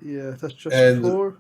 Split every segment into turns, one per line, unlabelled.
Yeah, that's just
And
before.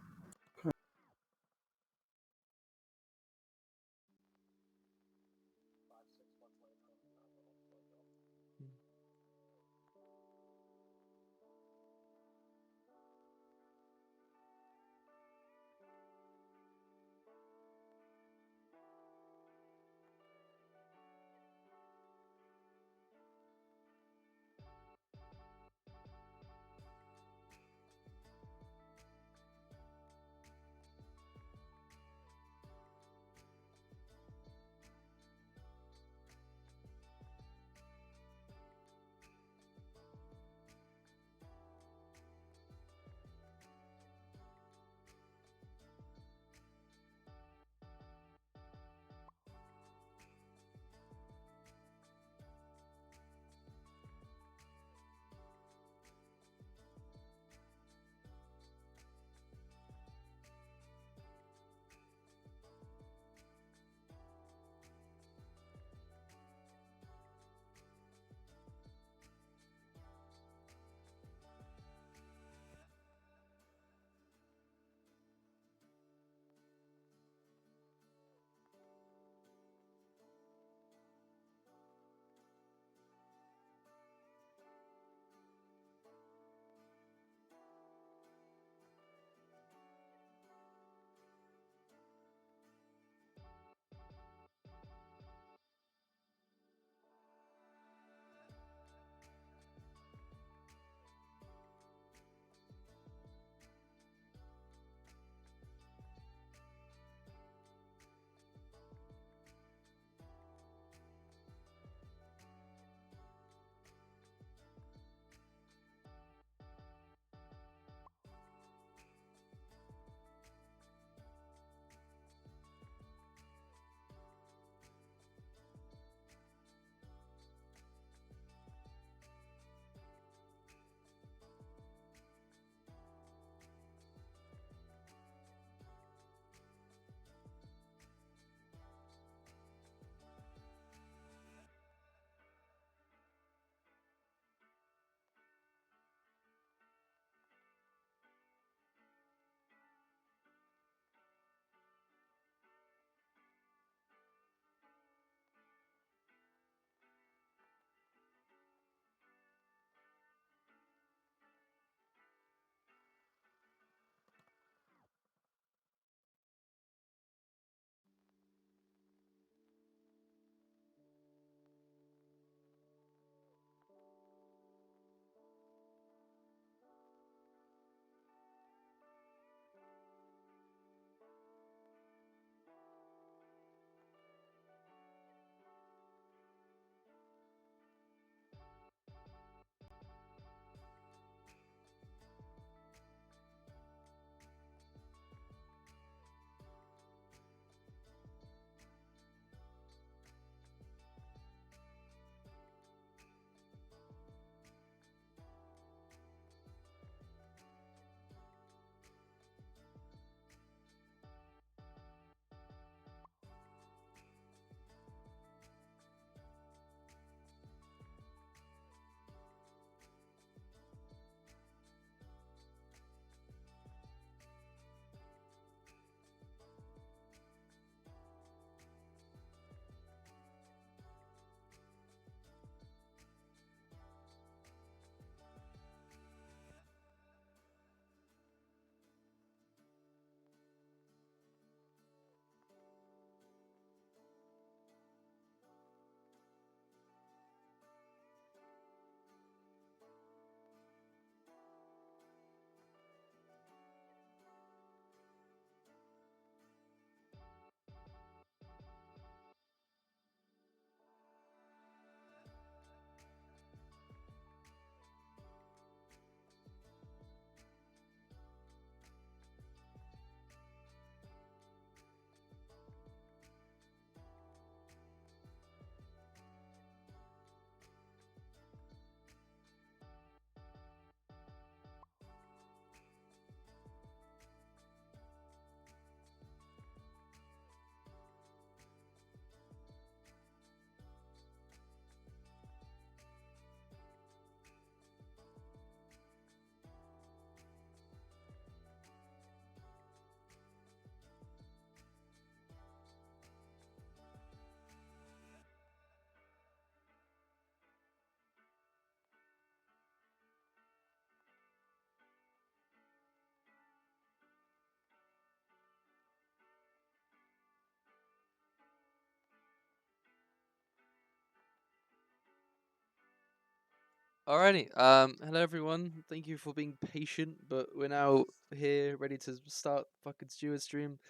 Alrighty. Hello everyone. Thank you for being patient, but we're now here ready to start fucking Steward stream.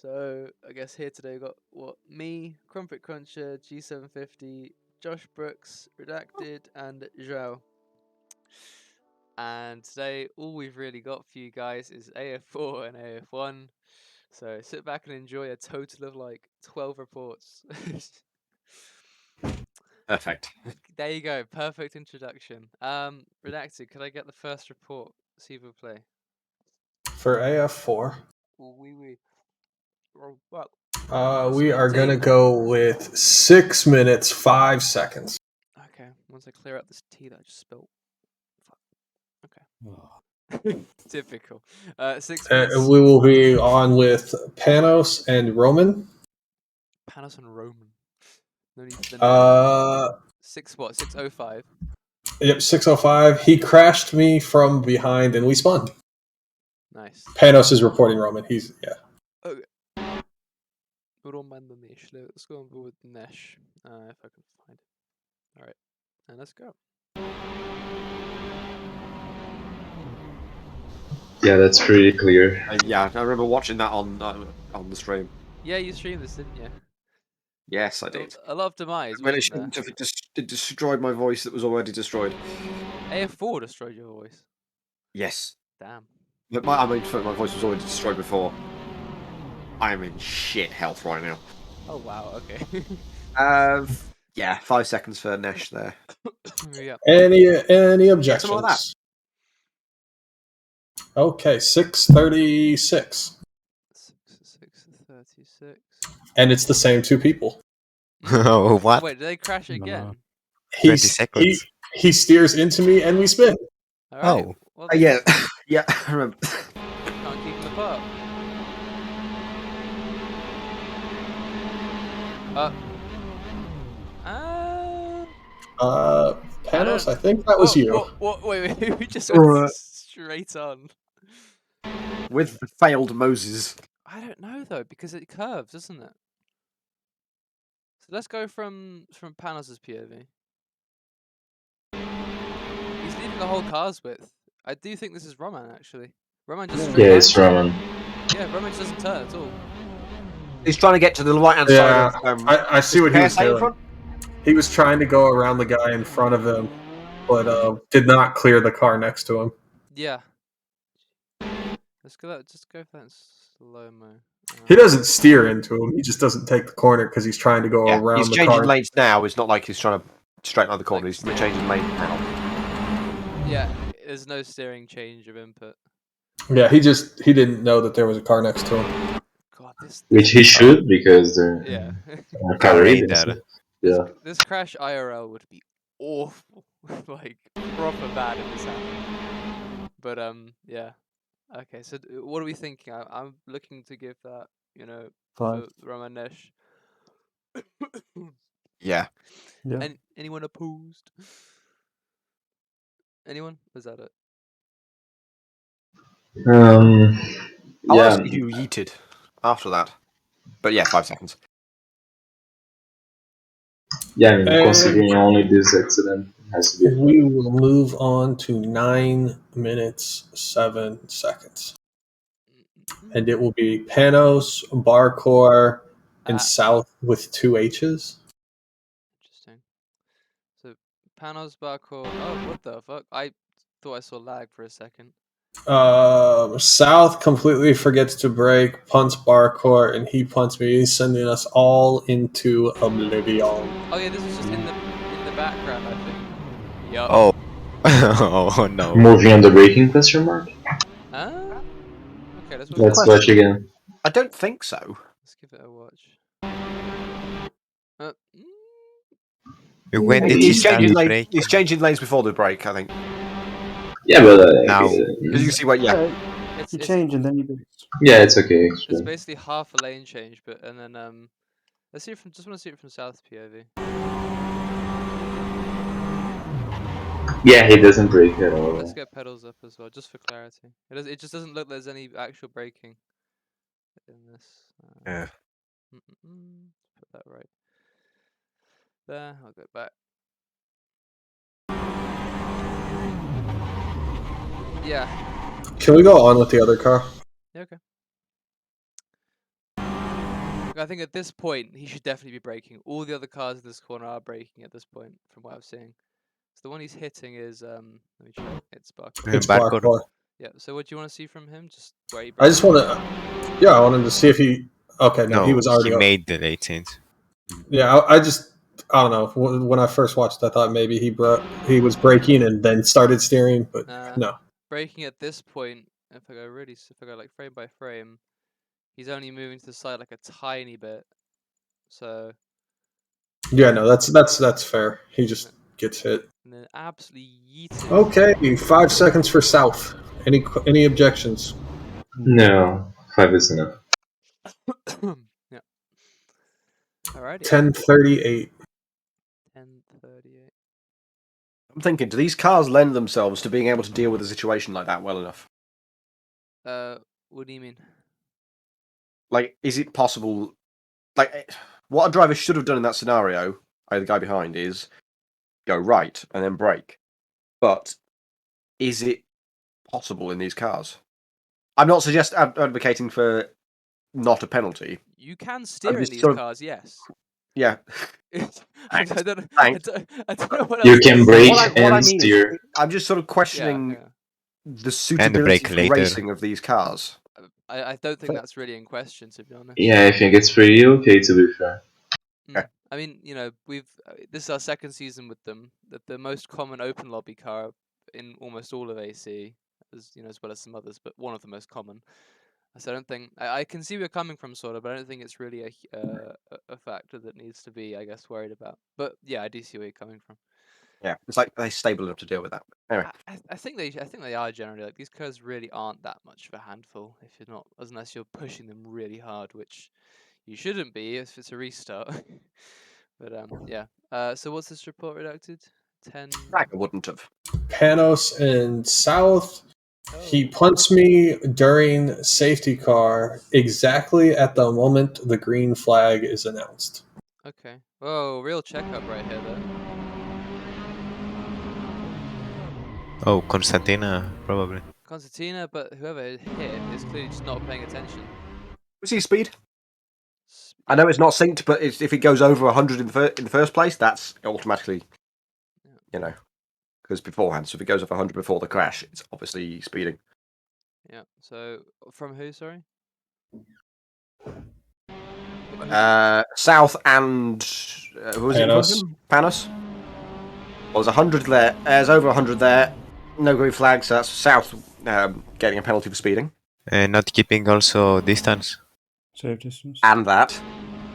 So I guess here today we got me, Crumpet Cruncher, G750, Josh Brooks, Redacted, and Joao. And today all we've really got for you guys is AF4 and AF1. So sit back and enjoy a total of like 12 reports.
Perfect.
There you go. Perfect introduction. Redacted, could I get the first report? S'il vous plaît.
For AF4,
Oui.
we are going to go with 6 minutes, 5 seconds.
Okay, once I clear out this tea that I just spilled. Fuck. Okay. Typical. 6 minutes.
We will be on with Panos and Roman.
Panos and Roman. No need for the 6:05.
Yep, 6:05. He crashed me from behind and we spun.
Nice.
Panos is reporting Roman. He's, yeah.
Okay. Roman the Nesh. Let's go on with Nesh. If I can find it. Alright. And let's go.
Yeah, that's pretty clear.
Yeah, I remember watching that on the stream.
Yeah, you streamed this, didn't you?
Yes, I did.
A lot of demise.
When it shouldn't have it destroyed my voice that was already destroyed.
AF4 destroyed your voice.
Yes.
Damn.
But my voice was already destroyed before. I am in shit health right now.
Oh wow. Okay.
Yeah, 5 seconds for Nesh there.
Yeah.
Any objections?
Something like that.
Okay, 6:36.
6:36.
And it's the same two people.
Oh, what?
Wait, did they crash again?
20 seconds.
He steers into me and we spin.
All right.
Oh.
Well,
Yeah. Yeah, I remember.
Can't keep them apart.
Panos, I think that was you.
Wait, we just went straight on.
With the failed Moses.
I don't know though, because it curves, doesn't it? So let's go from Panos' POV. He's leaving the whole car's width. I do think this is Roman actually. Roman just
Yeah, it's Roman.
Yeah, Roman doesn't turn at all.
He's trying to get to the right-hand side of...
I see what he was doing. He was trying to go around the guy in front of him, but did not clear the car next to him.
Yeah. Let's go just go for that slow-mo.
He doesn't steer into him. He just doesn't take the corner because he's trying to go around the car.
He's changing lanes now. It's not like he's trying to straighten out the corner. He's changing lanes now.
Yeah, there's no steering change of input.
Yeah, he didn't know that there was a car next to him.
God,
Which he should, because they're
yeah. This crash IRL would be awful. Like proper bad if this happened. But yeah. Okay, so what are we thinking? I'm looking to give that,
5
for Romanesh.
Yeah.
And anyone opposed? Anyone? Was that it?
I'll ask you yeeted after that. But yeah, 5 seconds.
Yeah, I mean, considering only this accident has to be.
We will move on to 9 minutes, 7 seconds. And it will be Panos, Barcor, and South with 2 H's.
Interesting. So, Panos, Barcor... Oh, what the fuck? I thought I saw lag for a second.
South completely forgets to brake, punts Barcor, and he punts me. He's sending us all into oblivion.
Oh yeah, this is just in the background, I think. Yup.
Oh. Oh no. Moving on the braking question mark?
Okay,
let's watch again.
I don't think so.
Let's give it a watch.
When did he start the brake?
He's changing lanes before the break, I think.
Yeah, but
now you can see what.
You change and then you do.
Yeah, it's okay.
It's basically half a lane change, and then let's see it from. Just want to see it from South POV.
Yeah, he doesn't brake at all.
Let's get pedals up as well, just for clarity. It just doesn't look like there's any actual braking in this.
Yeah.
Put that right there. I'll go back. Yeah.
Can we go on with the other car?
Yeah, okay. I think at this point he should definitely be braking. All the other cars in this corner are braking at this point, from what I'm seeing. So the one he's hitting is let me check. It's Barkor.
It's Barkor.
Yeah. So what do you want to see from him? Just where he
I just
brakes?
want to. Yeah, I wanted to see if he. Okay, no, he was already.
He made the 18th.
Yeah, I just. I don't know. When I first watched, I thought maybe he was braking and then started steering, but no.
Braking at this point, if I go like frame by frame, he's only moving to the side like a tiny bit. So.
Yeah, no, that's fair. He just gets hit.
And then absolutely yeeted.
Okay, 5 seconds for South. Any objections?
No, 5 is enough.
Yeah. Alrighty.
10:38.
10:38.
I'm thinking, do these cars lend themselves to being able to deal with a situation like that well enough?
What do you mean?
Like, is it possible? Like, what a driver should have done in that scenario, the guy behind, is go right and then brake. But is it possible in these cars? I'm not advocating for not a penalty.
You can steer in these cars, yes.
Yeah.
I don't know what else
You can brake and
I mean
steer.
I'm just sort of questioning the suitability
brake
for
later.
racing of these cars.
I don't think that's really in question, to be honest.
Yeah, I think it's pretty okay, to be fair.
Okay.
I mean, you know, this is our second season with them. The most common open lobby car in almost all of AC, as well as some others, but one of the most common. So I don't think I can see where you're coming from, sort of, but I don't think it's really a factor that needs to be, I guess, worried about. But yeah, I do see where you're coming from.
Yeah, it's like they're stable enough to deal with that. Anyway,
I think they are generally, like, these cars really aren't that much of a handful if you're not, unless you're pushing them really hard, which you shouldn't be if it's a restart. But yeah. So what's this report redacted? 10.
I wouldn't have.
Panos and South. He punts me during safety car exactly at the moment the green flag is announced.
Okay. Whoa, real checkup right here, though.
Oh, Constantina, probably.
Constantina, but whoever hit is clearly just not paying attention.
Was he speed? I know it's not synced, but if it goes over 100 in the first place, that's automatically, because beforehand. So if it goes over 100 before the crash, it's obviously speeding.
Yeah. So from who? Sorry.
South and who was
Panos.
it? Panos. Well, there's 100 there. There's over 100 there. No green flag, so that's South getting a penalty for speeding.
Not keeping also distance.
Safe distance.
And that.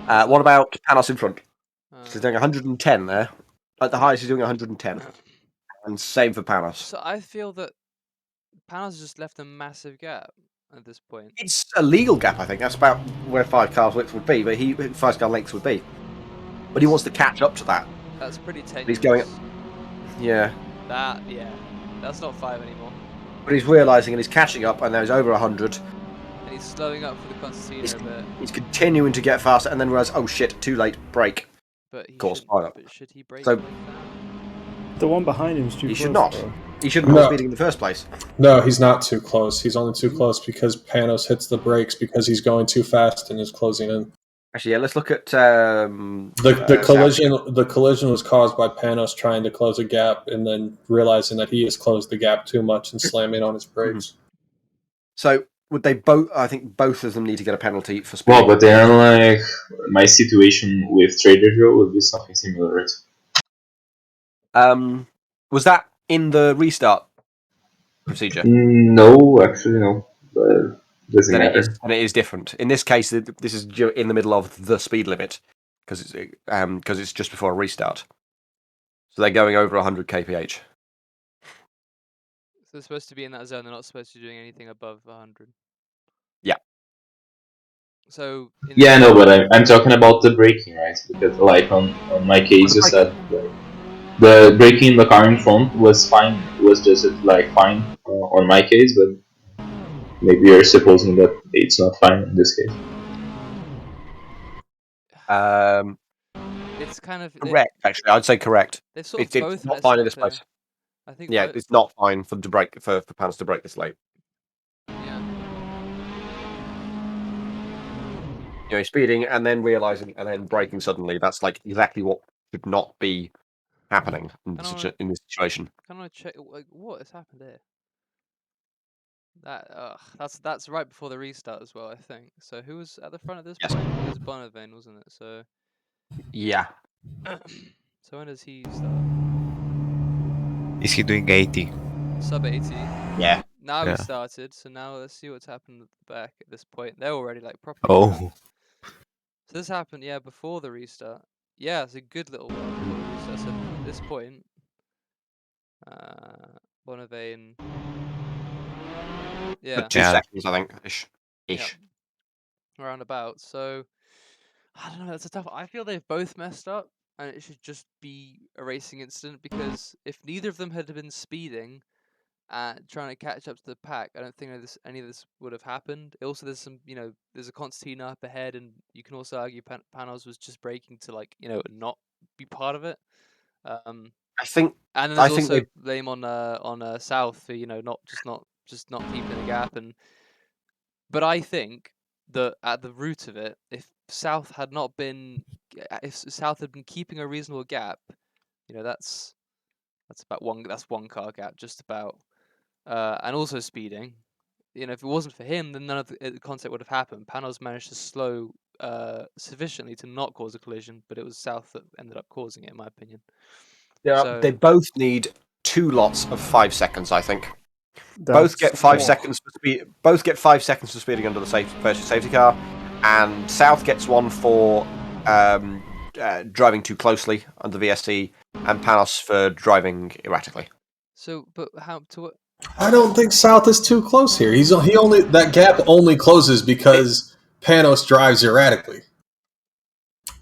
What about Panos in front? He's doing 110 there. At the highest, he's doing 110. And same for Panos.
So I feel that Panos just left a massive gap at this point.
It's a legal gap, I think. That's about where 5 cars width would be, but 5 car lengths would be. But he wants to catch up to that.
That's pretty tenuous.
He's going. Yeah.
That's not 5 anymore.
But he's realising and he's catching up, and now he's over 100.
And he's slowing up for the Constantina a bit.
He's continuing to get faster, and then realises, oh shit, too late, brake.
But he should he brake like that?
The one behind him is too close.
He should not.
Bro.
He shouldn't be speeding in the first place.
No, he's not too close. He's only too close because Panos hits the brakes because he's going too fast and is closing in.
Actually, yeah, let's look at
the collision. The collision was caused by Panos trying to close a gap and then realizing that he has closed the gap too much and slamming on his brakes.
So would they both? I think both of them need to get a penalty for speeding.
Well, but then, like, my situation with Trader Joe would be something similar, right?
Was that in the restart procedure?
No, actually, no. But doesn't matter.
And it is different. In this case, this is in the middle of the speed limit because it's just before a restart. So they're going over 100 kph.
So they're supposed to be in that zone. They're not supposed to be doing anything above 100.
Yeah.
So.
Yeah, no, but I'm talking about the braking, right? Because, like, on my case, you said the braking in the car in front was fine. Was just like fine on my case, but maybe you're supposing that it's not fine in this case.
It's kind of
correct. Actually, I'd say correct.
They've sort of
it's
both
not fine in this place.
I think.
Yeah, it's not fine for Panos to brake this late.
Yeah.
He's speeding and then realizing and then braking suddenly. That's like exactly what should not be happening in this situation.
Can I check what has happened here? That's right before the restart as well, I think. So who was at the front at this point? It was Bonavane, wasn't it? So
yeah.
So when does he start?
Is he doing 80?
Sub 80.
Yeah.
Now
Yeah.
he started. So now let's see what's happened at the back at this point. They're already like properly.
Oh.
So this happened, yeah, before the restart. Yeah, it's a good little while before the restart. So at this point, Bonavane. Yeah.
2 seconds, I think, ish.
Yeah. Around about. So I don't know. That's a tough. I feel they've both messed up, and it should just be a racing incident because if neither of them had been speeding, trying to catch up to the pack, I don't think any of this would have happened. Also, there's some, there's a Constantina up ahead, and you can also argue Panos was just braking to not be part of it.
I think,
and then there's also blame on South for not keeping the gap, but I think that at the root of it, if South had been keeping a reasonable gap, that's about one car gap just about. And also speeding. If it wasn't for him, then none of the concept would have happened. Panos managed to slow sufficiently to not cause a collision, but it was South that ended up causing it, in my opinion.
Yeah, they both need 2 lots of 5 seconds, I think. Both get 5 seconds for speed. Both get 5 seconds for speeding under the first safety car, and South gets one for driving too closely under VSC, and Panos for driving erratically.
So, but how to what?
I don't think South is too close here. That gap only closes because Panos drives erratically.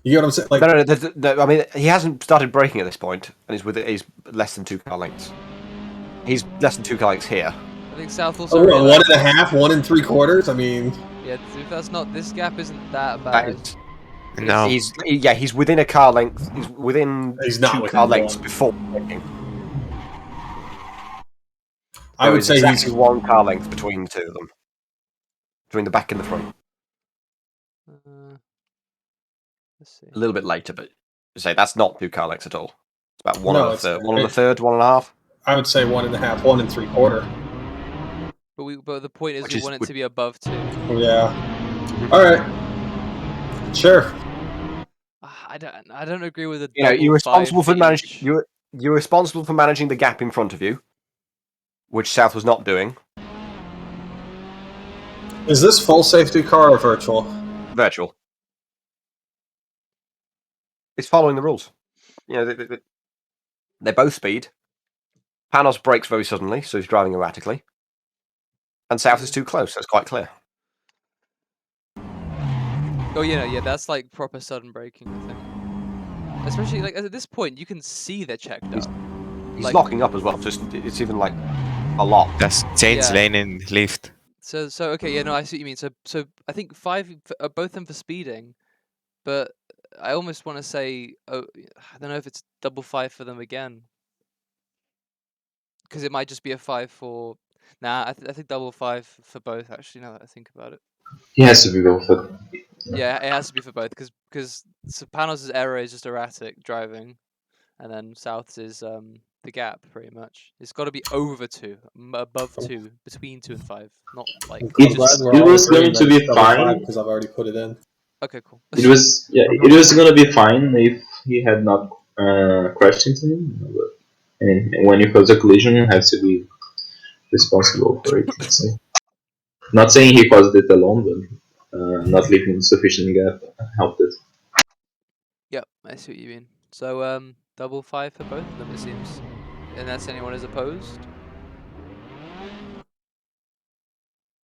You get what I'm saying? Like,
No, I mean, he hasn't started braking at this point, and he's less than 2 car lengths. He's less than 2 car lengths here.
I think South also.
1.5, 1 3/4. I mean,
yeah. If that's not, this gap isn't that bad.
No.
He's within a car length. He's within 2 car lengths before braking.
I would say
he's 1 car length between the 2 of them, between the back and the front.
Let's see.
A little bit later, but say that's not 2 car lengths at all. It's about 1 and a third, 1 and a third, 1.5.
I would say 1.5, 1 3/4.
But the point is, we want it to be above 2.
Yeah. All right. Sure.
I don't agree with the.
You're responsible for managing. You're responsible for managing the gap in front of you, which South was not doing.
Is this full safety car or virtual?
Virtual. It's following the rules. They both speed. Panos brakes very suddenly, so he's driving erratically. And South is too close. That's quite clear.
Oh yeah, that's like proper sudden braking, I think. Especially at this point, you can see they're checked up.
He's locking up as well. It's even a lot.
That's change lane and lift.
So okay, yeah, no, I see what you mean. So I think 5 both them for speeding, but I almost want to say, I don't know if it's double 5 for them again, because it might just be a 5 for. Nah, I think double 5 for both. Actually, now that I think about it.
He has to be both.
Yeah, it has to be for both because Panos' error is just erratic driving, and then South's is the gap pretty much. It's got to be over 2, above 2, between 2 and 5, not like.
It was going to be fine
because I've already put it in.
Okay, cool.
It was going to be fine if he had not crashed into him. But when you cause a collision, you have to be responsible for it. Let's say. Not saying he caused it alone, but not leaving sufficient gap helped it.
Yep, I see what you mean. So double 5 for both of them, it seems, unless anyone is opposed.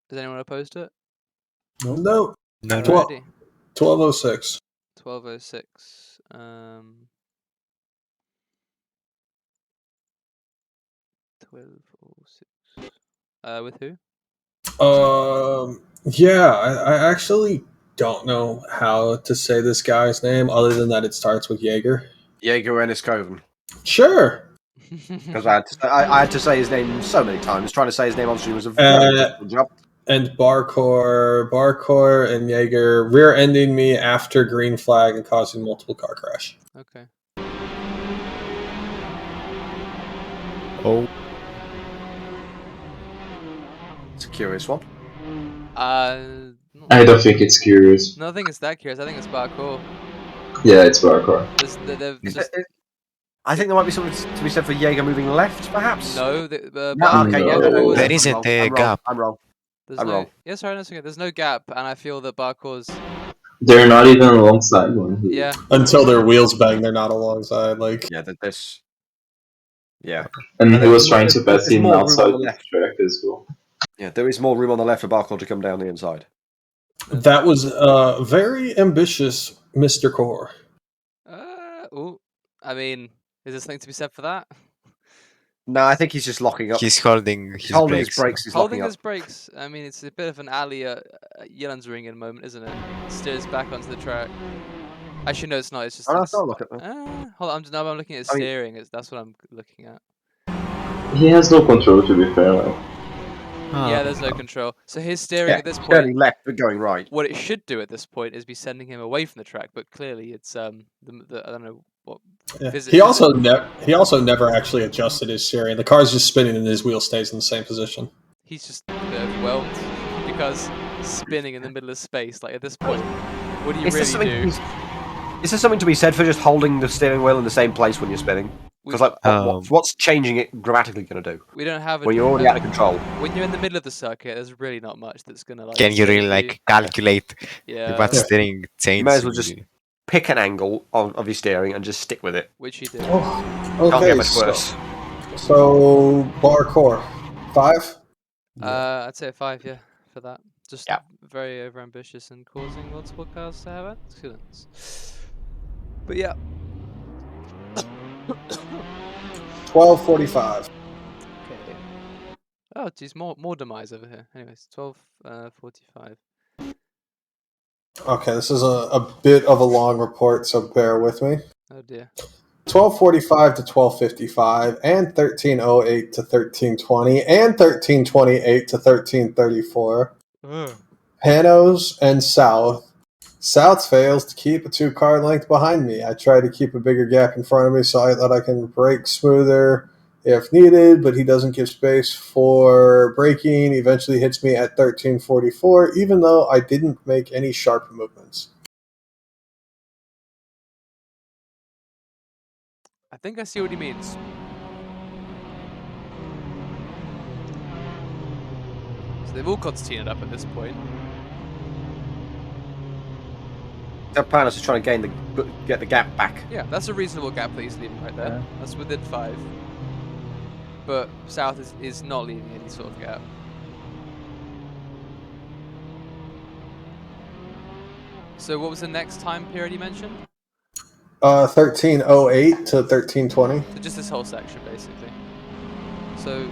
Is anyone opposed to it?
No.
12:06.
12:06.
12:06. With who?
Yeah, I actually don't know how to say this guy's name other than that it starts with Jaeger.
Jaeger Ennis Coven.
Sure.
Because I had to say his name so many times. Trying to say his name on stream was a very difficult job.
And Barkor and Jaeger rear-ending me after green flag and causing multiple car crash.
Okay.
Oh.
It's a curious one.
I don't think it's curious.
No, I think it's that curious. I think it's parkour.
Yeah, it's Barkor.
I think there might be something to be said for Jaeger moving left, perhaps.
No,
Okay,
No.
yeah,
There isn't a gap.
I'm wrong.
There's
I'm
no.
wrong.
Yeah, sorry, no, it's okay. There's no gap, and I feel that parkour's.
They're not even alongside one.
Yeah.
Until their wheels bang, they're not alongside. Like,
Yeah, this. Yeah.
And he
there's
was trying to
there's
pass him
more room on
outside
the
the
left.
track as well.
Yeah, there is more room on the left for Barkor to come down the inside.
that was very ambitious, Mr. Core.
I mean, is there something to be said for that?
No, I think he's just locking up.
He's holding his
He's holding
brakes.
his brakes. He's
Holding
locking
his brakes. I mean, it's a bit of an alley Yellen's ring in a moment, isn't it? Steers back onto the track. Actually, no, it's not. It's just.
Oh, no,
it's,
don't look at that.
Hold on. I'm looking at
I mean-
steering. That's what I'm looking at.
He has no control, to be fair. Like.
Yeah, there's no control. So his steering
Yeah,
at this
turning
point.
left but going right.
What it should do at this point is be sending him away from the track, but clearly it's I don't know what.
Yeah. He also never actually adjusted his steering. The car's just spinning and his wheel stays in the same position.
He's just a bit overwhelmed because spinning in the middle of space. Like at this point, what do you really do?
Is there something to be said for just holding the steering wheel in the same place when you're spinning? Because like, what's changing it dramatically going to do?
We don't have.
When you're already out of control.
When you're in the middle of the circuit, there's really not much that's gonna like.
Can you really like calculate
Yeah.
what steering change?
You may as well just pick an angle of your steering and just stick with it.
Which he did.
Oh,
Can't get much worse.
So Barkor, 5.
I'd say a 5, yeah, for that. Just very overambitious and causing multiple cars to have accidents. But yeah.
12:45.
Okay. Oh, geez, more demise over here. Anyways, 12:45.
Okay, this is a bit of a long report, so bear with me.
Oh dear.
12:45 to 12:55, and 13:08 to 13:20, and 13:28 to 13:34. Panos and South. South fails to keep a 2-car length behind me. I try to keep a bigger gap in front of me so that I can brake smoother if needed, but he doesn't give space for braking. Eventually hits me at 13:44, even though I didn't make any sharp movements.
I think I see what he means. So they've all got to tee it up at this point.
Panos is trying to get the gap back.
Yeah, that's a reasonable gap that he's leaving right there.
Yeah.
That's within 5. But South is not leaving any sort of gap. So what was the next time period you mentioned?
13:08 to 13:20.
So just this whole section, basically. So,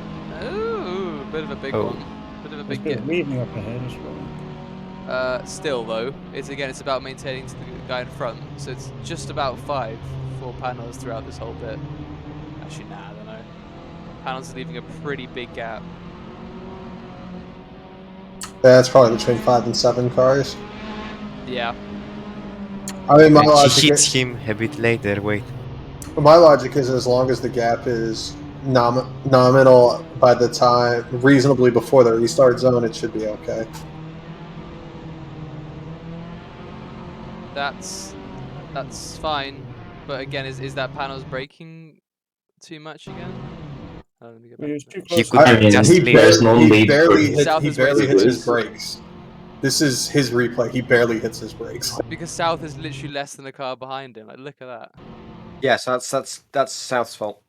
bit of a big one. Bit of a
There's
big
a bit
gap.
of leading up ahead as well.
Still though, it's about maintaining to the guy in front. So it's just about 5 for Panos throughout this whole bit. Actually, nah, I don't know. Panos is leaving a pretty big gap.
That's probably between 5 and 7 cars.
Yeah.
I mean, my
She
logic,
hits him a bit later. Wait.
my logic is as long as the gap is nominal by the time, reasonably before the restart zone, it should be okay.
That's fine, but again, is that Panos braking too much again? Let me get back
He was
to
too
that.
He
close.
could
I mean,
just leave.
there's no
He
lead
barely
for
South
hits,
is
he barely
way
hits
too
his
close.
brakes. This is his replay. He barely hits his brakes.
Because South is literally less than a car behind him. Like, look at that.
Yeah, so that's South's fault.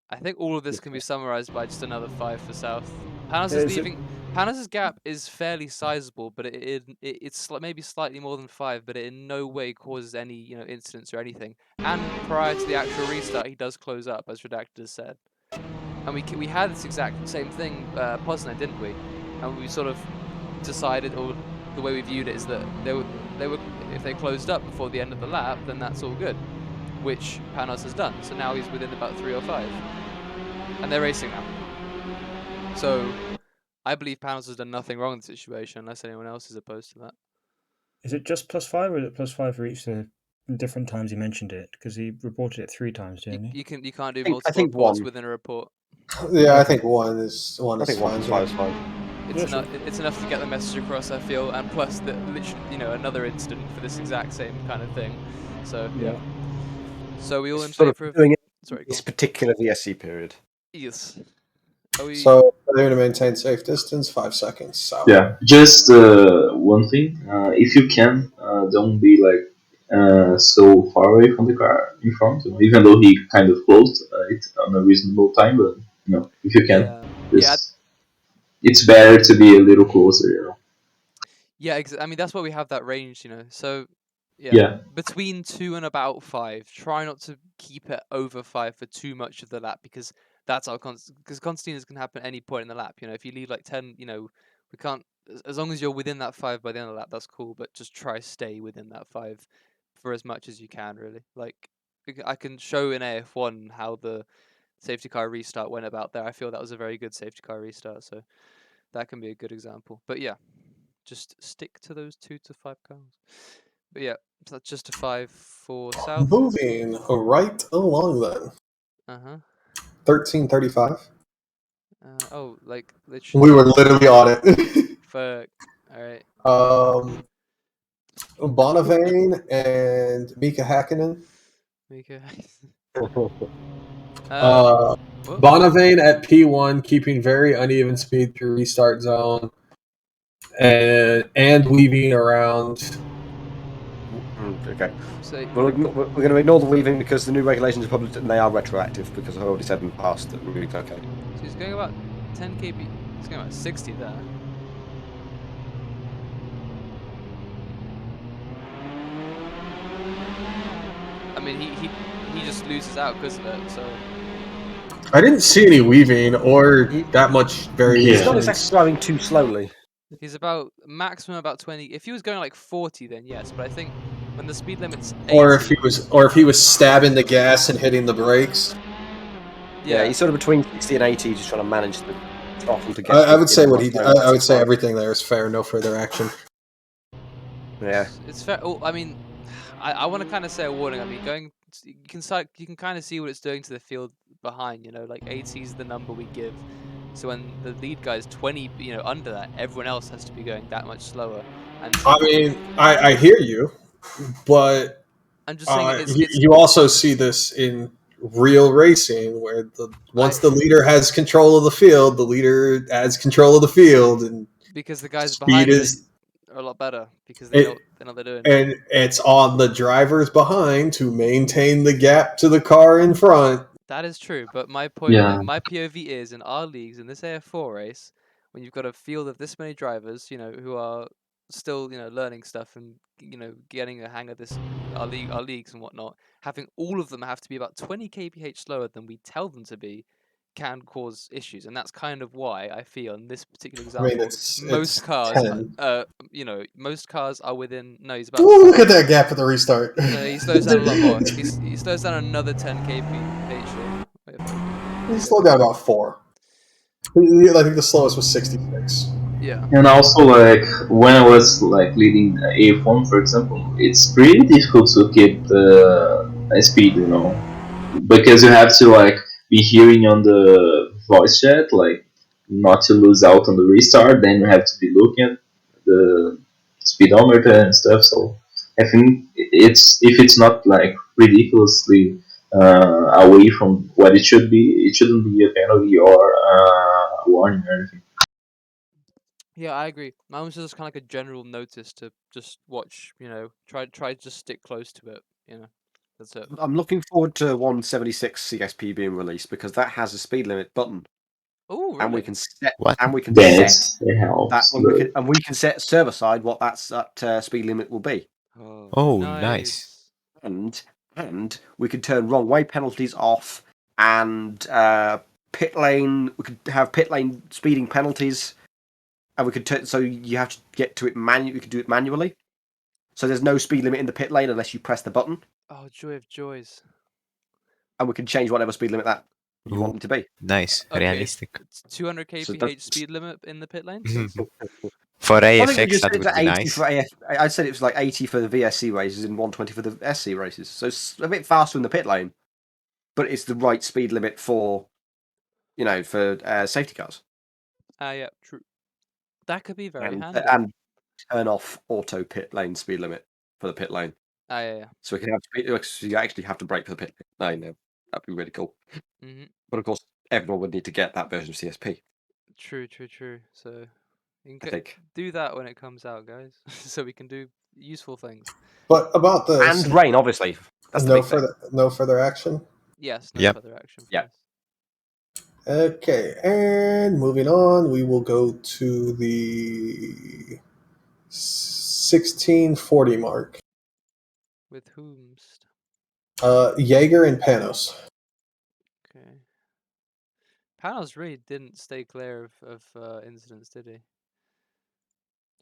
I think all of this can be summarized by just another 5 for South. Panos
Yeah,
is
is it-
leaving. Panos' gap is fairly sizable, but it's maybe slightly more than 5, but it in no way causes any incidents or anything. And prior to the actual restart, he does close up, as Redacted has said. And we had this exact same thing, Posner, didn't we? And we sort of decided, or the way we viewed it is that they were if they closed up before the end of the lap, then that's all good, which Panos has done. So now he's within about 3 or 5. and they're racing now. So I believe Panels has done nothing wrong in the situation, unless anyone else is opposed to that.
Is it just +5, or is it +5 for each the different times he mentioned it? Because he reported it 3 times, didn't he?
You can't do
I
multiple
think
reports
one.
within a report.
Yeah, I think one is
I think
fine.
1+5 is fine.
It's enough to get the message across, I feel, and plus that literally, another incident for this exact same kind of thing. So
Yeah.
So we all in
It's sort of
favour of
doing it
sorry, go
this
on.
particular VSC period.
Yes. Are we
So they're to maintain safe distance, 5 seconds. So
Yeah, just one thing. If you can, don't be like so far away from the car in front. Even though he kind of closed it on a reasonable time, but if you can,
Yeah.
just it's better to be a little closer.
Yeah, I mean that's why we have that range, So
Yeah.
between 2 and about 5. Try not to keep it over 5 for too much of the lap, because that's our because concertinas can happen at any point in the lap. If you leave like 10, we can't, as long as you're within that 5 by the end of the lap, that's cool. But just try stay within that 5 for as much as you can, really. Like I can show in AF1 how the safety car restart went about there. I feel that was a very good safety car restart, so that can be a good example. But yeah, just stick to those 2 to 5 cars. But yeah, so that's just a 5 for South.
moving right along then. 13:35.
Like literally.
We were literally on it.
Fuck. All right.
Bonavane and Mika Hakkinen.
Okay.
Uh,
Whoa.
Bonavane at P1, keeping very uneven speed through restart zone, and weaving around.
Okay.
So
We're going to ignore the weaving because the new regulations are published and they are retroactive, because I've already said in the past that weaving's okay.
so he's going about 10 kb. He's going about 60 there. I mean, he just loses out because of it. So
I didn't see any weaving or that much variation.
He's not exactly driving too slowly.
he's about maximum about 20. If he was going like 40, then yes. But I think when the speed limit's 80,
or if he was stabbing the gas and hitting the brakes.
Yeah, he's sort of between 60 and 80, just trying to manage the throttle to get.
I would say what he. I would say
65.
everything there is fair. No further action.
Yeah.
It's fair. Oh, I mean, I want to kind of say a warning. I mean, you can kind of see what it's doing to the field behind. Like 80 is the number we give. So when the lead guy is 20, under that, everyone else has to be going that much slower. And
I mean, I hear you, but
I'm just saying
you also see this in real racing, where once the leader has control of the field, the leader adds control of the field, and
because the guys
speed
behind
is
are a lot better because they know what they're doing.
And it's on the drivers behind to maintain the gap to the car in front.
That is true, but my point, my POV is in our leagues, in this AF4 race, when you've got a field of this many drivers, who are still, learning stuff and, getting a hang of this, our leagues and whatnot, having all of them have to be about 20 kph slower than we tell them to be, can cause issues, and that's kind of why I feel in this particular example, most cars,
10.
most cars are within. No, he's about.
Ooh, look at that gap at the restart.
No, he slows down a lot more. He slows down another 10 kph.
He slowed down about 4. I think the slowest was 66.
Yeah.
And also, like when I was like leading A1, for example, it's pretty difficult to keep the speed, because you have to like be hearing on the voice chat, like not to lose out on the restart. Then you have to be looking at the speedometer and stuff. So I think if it's not like ridiculously away from what it should be, it shouldn't be a penalty or a warning or anything.
Yeah, I agree. Mine was just kind of like a general notice to just watch, try to just stick close to it, That's it.
I'm looking forward to 176 CSP being released, because that has a speed limit button.
Oh, really?
And we can set.
What?
And we can
Then
set
it helps.
that. And we can set server side what that speed limit will be.
Oh, nice.
And we could turn wrong way penalties off, and pit lane. We could have pit lane speeding penalties, and we could turn. So you have to get to it manually. We could do it manually. So there's no speed limit in the pit lane unless you press the button.
Oh, joy of joys.
And we can change whatever speed limit that you want them to be.
Nice,
Okay,
realistic.
it's 200
So
kph speed limit in the pit lanes.
For
I think we
AFX,
just
that
said it's
would be
80
nice.
for AF. I said it was like 80 for the VSC races and 120 for the SC races. So it's a bit faster in the pit lane, but it's the right speed limit for, for safety cars.
Yeah, true. That could be very
And
handy.
and turn off auto pit lane speed limit for the pit lane.
Yeah.
So we can have so you actually have to brake for the pit lane now. That'd be really cool. But of course, everyone would need to get that version of CSP.
True. So you
I
can
think.
do that when it comes out, guys, so we can do useful things.
But about the
And rain, obviously. That's the big thing.
no further action.
Yes, no
Yep.
further action.
Yep.
Okay, and moving on, we will go to the 1640 mark.
With whomst?
Jaeger and Panos.
Okay. Panos really didn't stay clear of incidents, did he?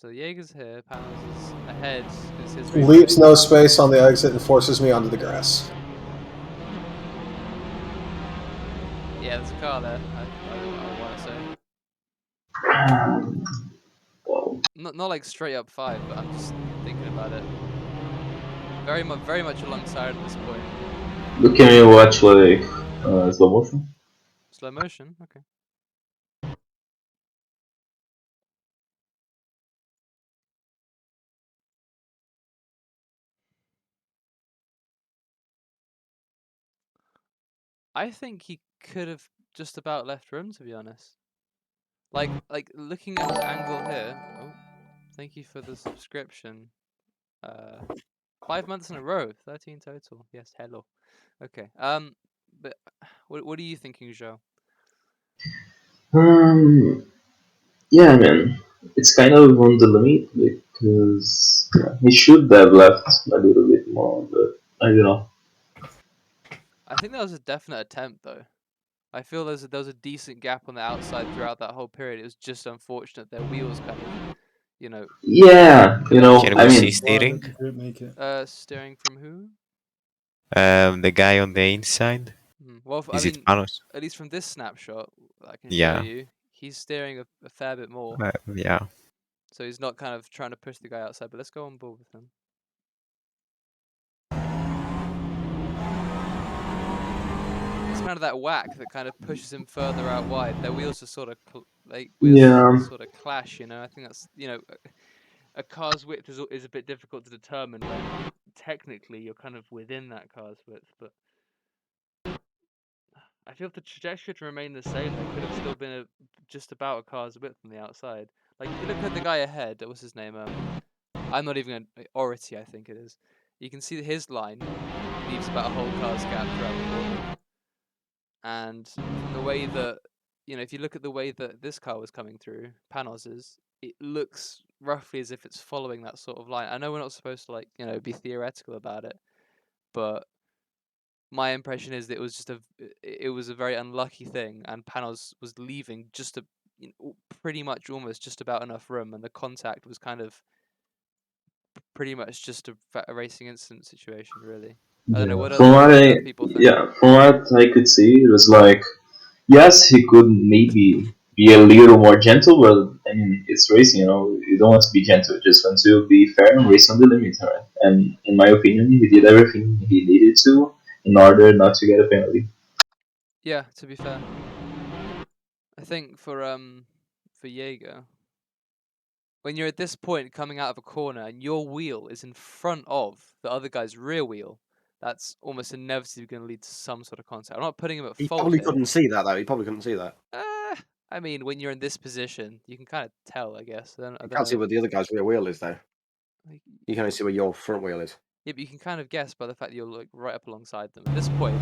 So Jaeger's here, Panos is ahead because his race
Leaves no space on the exit and forces me onto the grass.
Yeah, there's a car there. I want to say not like straight up 5, but I'm just thinking about it. Very much alongside at this point.
But can you watch like slow motion?
Slow motion, okay. I think he could have just about left room, to be honest. Like looking at his angle here. Oh, thank you for the subscription. 5 months in a row, 13 total. Yes, hello. Okay. But what are you thinking, Joe?
Yeah, man, it's kind of on the limit because he should have left a little bit more, but I don't know.
I think that was a definite attempt, though. I feel there was a decent gap on the outside throughout that whole period. It was just unfortunate their wheels kind of,
Yeah,
Can
I
we see
mean,
steering?
Didn't make it.
Steering from who?
The guy on the inside?
Well,
Is
I
it
mean,
Panos?
at least from this snapshot, I can show
Yeah.
you, he's steering a fair bit more.
Yeah.
So he's not kind of trying to push the guy outside, but let's go on board with him. It's kind of that whack that kind of pushes him further out wide. Their wheels are sort of sort of clash, I think that's a car's width is a bit difficult to determine when technically you're kind of within that car's width, but I feel if the trajectory to remain the same, there could have still been just about a car's width from the outside. Like if you look at the guy ahead, what's his name? I'm not even going Ority, I think it is. You can see that his line leaves about a whole car's gap throughout the corner. And from the way that, if you look at the way that this car was coming through, Panos's, it looks roughly as if it's following that sort of line. I know we're not supposed to be theoretical about it, but my impression is that it was a very unlucky thing, and Panos was leaving just pretty much almost just about enough room, and the contact was kind of pretty much just a racing incident situation, really. I don't know what other people think.
from what I could see, it was like, yes, he could maybe be a little more gentle, but I mean, it's racing, you don't want to be gentle, you just want to be fair and race on the limit, right? And in my opinion, he did everything he needed to in order not to get a penalty.
Yeah, to be fair, I think for Jaeger, when you're at this point coming out of a corner and your wheel is in front of the other guy's rear wheel, that's almost inevitably going to lead to some sort of contact. I'm not putting him at
He
fault
probably
here.
couldn't see that, though. He probably couldn't see that.
I mean, when you're in this position, you can kind of tell, I guess. I
You
don't
can't see
know.
where the other guy's rear wheel is, though.
Like,
You can only see where your front wheel is.
yeah, but you can kind of guess by the fact that you're right up alongside them. At this point,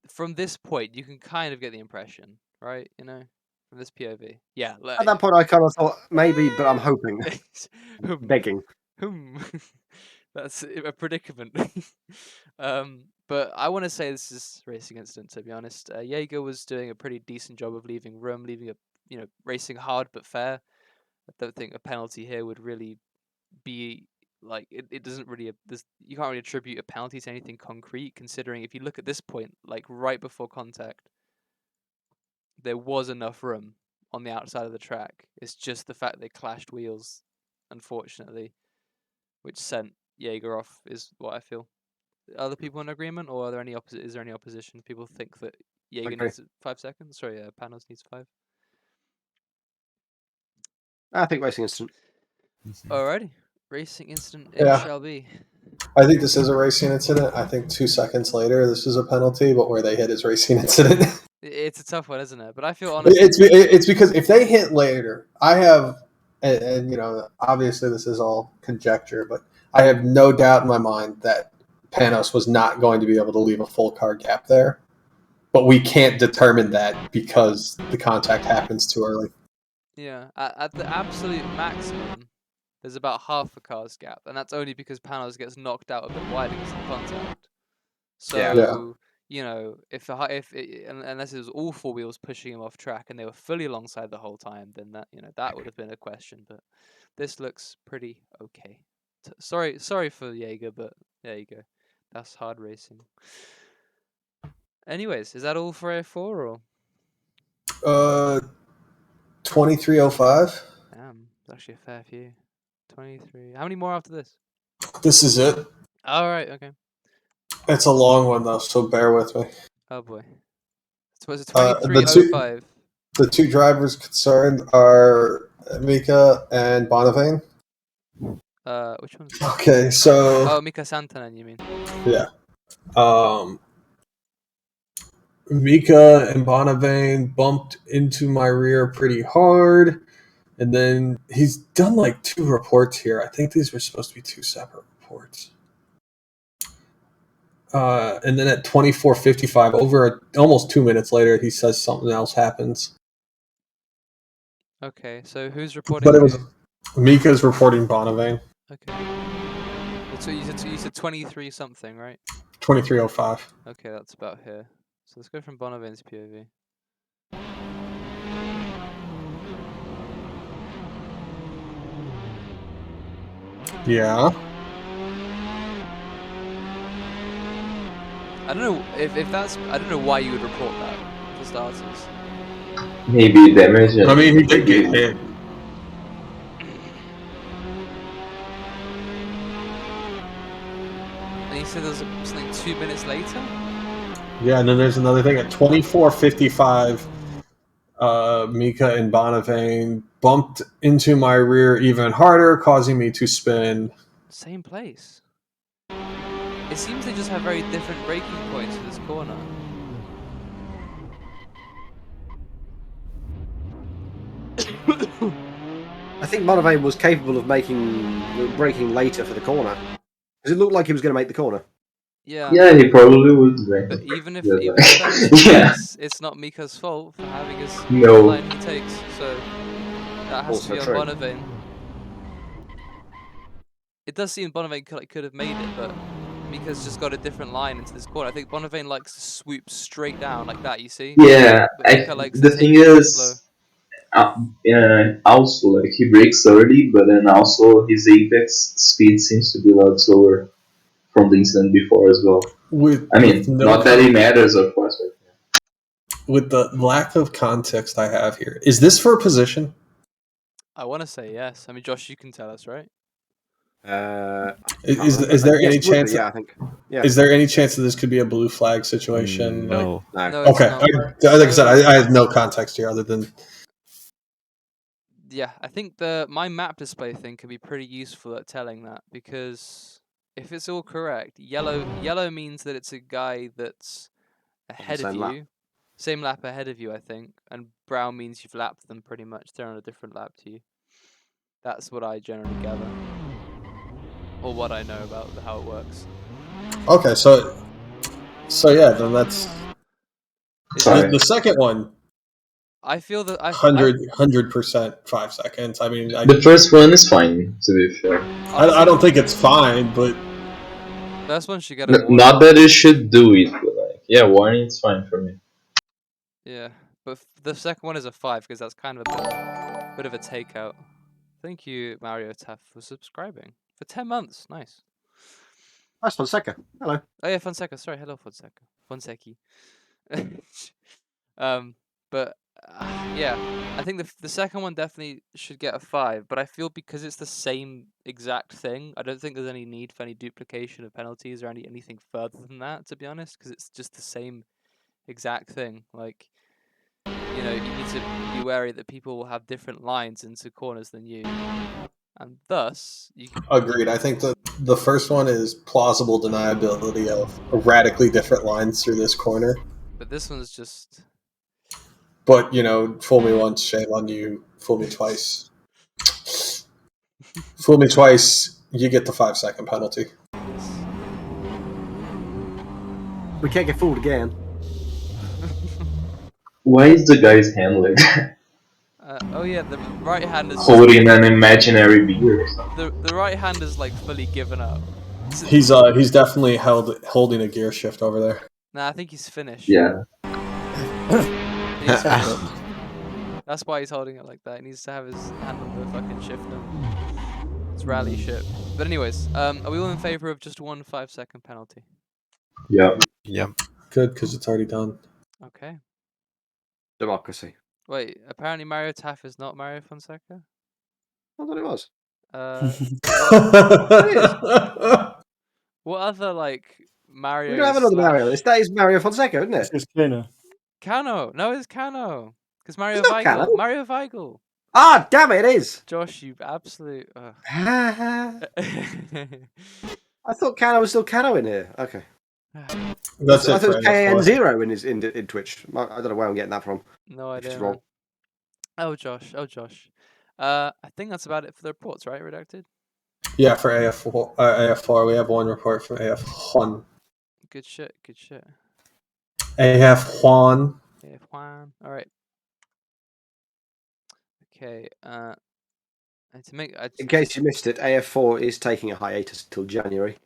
from this point, you can kind of get the impression, right? From this POV. Yeah.
At that point, I kind of thought maybe, but I'm hoping,
Hmm.
begging.
That's a predicament. But I want to say this is racing incident. To be honest, Jaeger was doing a pretty decent job of leaving room, leaving racing hard but fair. I don't think a penalty here would really be like it doesn't really you can't really attribute a penalty to anything concrete, considering if you look at this point, like right before contact, there was enough room on the outside of the track. It's just the fact they clashed wheels, unfortunately, which sent Jaeger off, is what I feel. Are other people in agreement, or are there any is there any opposition? People think that Jaeger
Okay.
needs 5 seconds? Sorry, Panos needs 5.
I think racing incident.
Alrighty. Racing incident it
Yeah.
shall be.
I think this is a racing incident. I think 2 seconds later, this is a penalty, but where they hit is racing incident.
It's a tough one, isn't it? But I feel honestly...
It's because if they hit later, I have, and you know, obviously this is all conjecture, but I have no doubt in my mind that Panos was not going to be able to leave a full car gap there. But we can't determine that because the contact happens too early.
Yeah, at the absolute maximum, there's about half a car's gap, and that's only because Panos gets knocked out a bit wide against the contact. So,
Yeah.
you know, unless it was all 4 wheels pushing him off track and they were fully alongside the whole time, then that would have been a question. But this looks pretty okay. Sorry for Jaeger, but there you go. That's hard racing. Anyways, is that all for A4 or?
2305.
Damn, it's actually a fair few. 23. How many more after this?
This is it.
All right, okay.
It's a long one though, so bear with me.
Oh boy. So it's
The
23:05.
The 2 drivers concerned are Mika and Bonavane.
Which one?
Okay, so
Oh, Mika Santanen, you mean?
yeah, Mika and Bonavane bumped into my rear pretty hard, and then he's done like 2 reports here. I think these were supposed to be 2 separate reports. And then at 24:55, almost 2 minutes later, he says something else happens.
Okay, so who's reporting?
But it was Mika's reporting Bonavane.
Okay. So you said 23 something, right?
23:05.
Okay, that's about here. So let's go from Bonavane's POV.
Yeah.
I don't know if that's. I don't know why you would report that, for starters.
Maybe damage.
I mean, he did get hit.
And you said there was something 2 minutes later?
Yeah, and then there's another thing at 24:55. Mika and Bonavane bumped into my rear even harder, causing me to spin.
Same place. It seems they just have very different braking points for this corner.
I think Bonavane was capable of braking later for the corner. Because it looked like he was going to make the corner.
Yeah.
Yeah, he probably would.
But even if
Yeah.
that is the
Yeah.
case, it's not Mika's fault for having his
No.
line he takes. So that has
Also
to be
true.
on Bonavane. It does seem Bonavane could have made it, but Mika's just got a different line into this corner. I think Bonavane likes to swoop straight down like that, you see?
Yeah,
But Mika likes
the
to
thing
take it slow.
is, also like he brakes early, but then also his apex speed seems to be a lot slower from the incident before as well. Not that it matters, of course. But
with the lack of context I have here, is this for a position?
I want to say yes. I mean, Josh, you can tell us, right?
Is there any chance?
Yeah, I think. Yeah.
Is there any chance that this could be a blue flag situation?
No.
No, it's
Okay.
not.
Like I said, I have no context here other than.
Yeah, I think my map display thing can be pretty useful at telling that, because if it's all correct, yellow means that it's a guy that's ahead of you, same lap ahead of you, I think, and brown means you've lapped them pretty much. They're on a different lap to you. That's what I generally gather, or what I know about how it works.
Okay, so yeah, then that's the second one.
I feel that
100% 5 seconds. I mean,
the first one is fine, to be fair.
I don't think it's fine, but
first one should get a warning.
Not that it should do it, but like, yeah, warning is fine for me.
Yeah, but the second one is a 5 because that's kind of a bit of a takeout. Thank you, Mario Taff, for subscribing for 10 months. Nice.
That's Fonseca. Hello.
Oh yeah, Fonseca. Sorry, hello Fonseca. Fonseki. But Yeah, I think the second one definitely should get a 5, but I feel because it's the same exact thing, I don't think there's any need for any duplication of penalties or anything further than that, to be honest, because it's just the same exact thing. Like, you know, you need to be wary that people will have different lines into corners than you, and thus you.
Agreed. I think the first one is plausible deniability of radically different lines through this corner.
But this one's just.
But, fool me once, shame on you. Fool me twice. Fool me twice, you get the 5-second penalty.
Yes.
We can't get fooled again.
Why is the guy's hand like that?
Oh yeah, the right hand is
Holding an imaginary beer or something.
the right hand is like fully given up.
He's definitely holding a gear shift over there.
Nah, I think he's finished.
Yeah.
That's why he's holding it like that. He needs to have his hand on the fucking shifter. It's rally ship. But anyways, are we all in favor of just one 5-second penalty?
Yeah.
Yeah.
Good, because it's already done.
Okay.
Democracy.
Wait, apparently Mario Taff is not Mario Fonseca?
I thought it was.
What other like Mario?
We don't have another Mario. That is Mario Fonseca, isn't
This
it?
is Kano.
Kano. No, it's Kano. Because Mario
It's not
Weigel.
Kano.
Mario Weigel.
Ah, damn it! It is.
Josh, you absolute.
I thought Kano was still Kano in here. Okay.
That's
I
it
thought it
for
was KAN
AF4.
0 in Twitch. I don't know where I'm getting that from.
No
If it's
idea.
wrong.
Man. Oh, Josh. I think that's about it for the reports, right? Redacted.
Yeah, for AF4, we have one report from AF1.
Good shit.
AF1.
Yeah, Juan. All right. Okay.
In case you missed it, AF4 is taking a hiatus until January.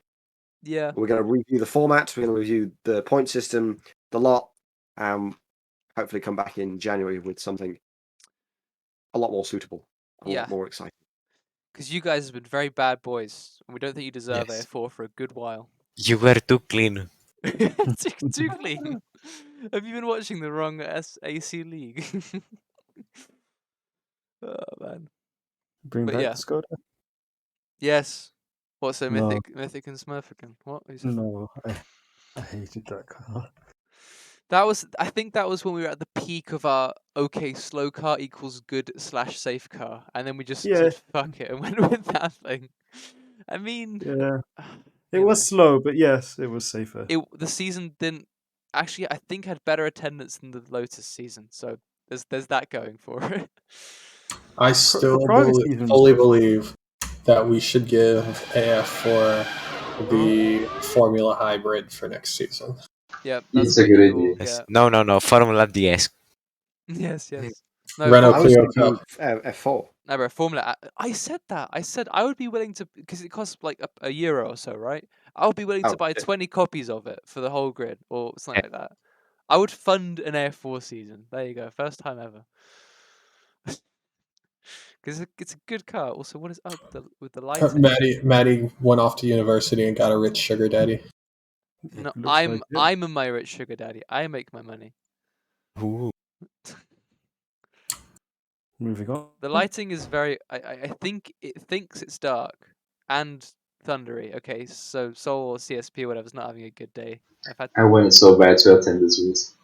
Yeah.
We're going to review the format. We're going to review the point system, the lot, and hopefully come back in January with something a lot more suitable, a lot more exciting.
Because you guys have been very bad boys, and we don't think you deserve
Yes.
AF4 for a good while.
You were too clean.
Too clean. Have you been watching the wrong AC League? Oh man.
Bring
But
back
yeah.
the Skoda?
Yes. What's so
No.
mythic and Smurfican? What? Who said that?
No, I hated that car.
I think that was when we were at the peak of our okay, slow car equals good / safe car, and then we just said fuck it and went with that thing. I mean,
Yeah. It
you
was
know.
slow, but yes, it was safer.
The season didn't actually. I think had better attendance than the Lotus season, so there's that going for it.
I still
private season was
fully
good.
believe that we should give AF4 the Formula Hybrid for next season.
Yeah, that's
It's a
what
good
you
idea.
will get.
No. Formula DS.
Yes. No,
Renault
I was
Clio
thinking
Cup.
F4.
No, bro, Formula. I said that. I said I would be willing to because it costs like a euro or so, right? I would be willing to
Oh,
buy
shit.
20 copies of it for the whole grid or something like that. I would fund an AF4 season. There you go, first time ever. Because it's a good car. Also, what is up with the lighting?
Maddie went off to university and got a rich sugar daddy.
No,
Looks
I'm
like it.
I'm my rich sugar daddy. I make my money.
Ooh.
Moving on.
The lighting is very. I think it thinks it's dark and thundery. Okay, so Soul or CSP or whatever's not having a good day.
I wanted so bad to attend this race.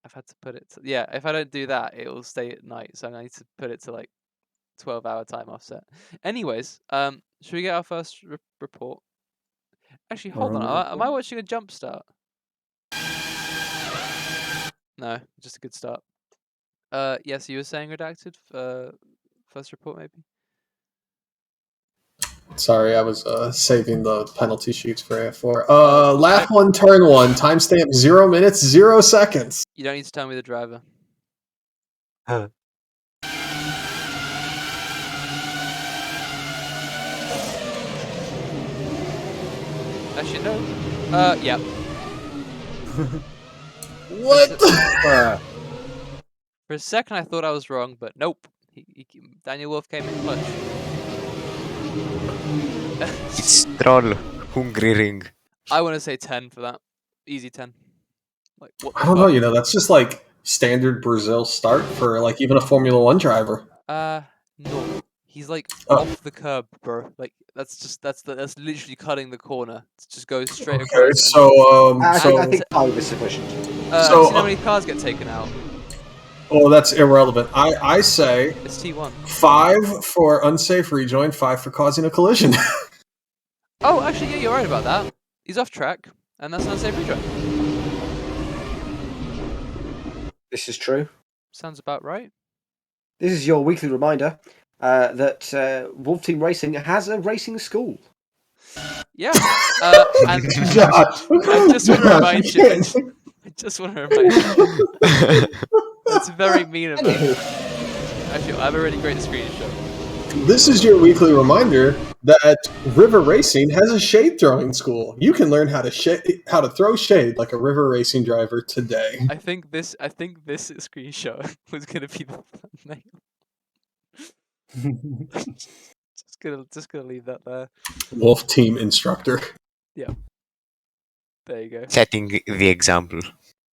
I've had to put it to, yeah, if I don't do that, it will stay at night, so I need to put it to like 12-hour time offset. Anyways, should we get our first report? Actually, hold on. Am I watching a jump start? No, just a good start. Yes, you were saying redacted. First report maybe.
Sorry, I was saving the penalty sheets for AF4. Lap 1, turn 1, timestamp 0 minutes, 0 seconds.
You don't need to tell me the driver.
Huh.
Actually, no. Yeah.
What?
For a second, I thought I was wrong, but nope. Daniel Wolf came in clutch.
It's Troll. Hungry Ring.
I want to say 10 for that. Easy 10. Like what?
I don't know. That's just like standard Brazil start for like even a Formula One driver?
No. He's like
Oh.
off the curb, bro. Like that's literally cutting the corner. It just goes straight
Okay,
across.
so
I
so
think 5 is sufficient.
Have
so-
you seen how many cars get taken out?
well, that's irrelevant. I say
It's T1.
5 for unsafe rejoin, 5 for causing a collision.
Oh, actually, yeah, you're right about that. He's off track, and that's an unsafe rejoin.
This is true.
Sounds about right.
This is your weekly reminder that Wolf Team Racing has a racing school.
Yeah. And I just want to remind you. I just want to remind you. That's very mean of me. Actually, I have a really great screenshot.
This is your weekly reminder that River Racing has a shade throwing school. You can learn how to throw shade like a river racing driver today.
I think this screenshot was gonna be the thumbnail. just gonna leave that there.
Wolf Team instructor.
There you go.
Setting the example.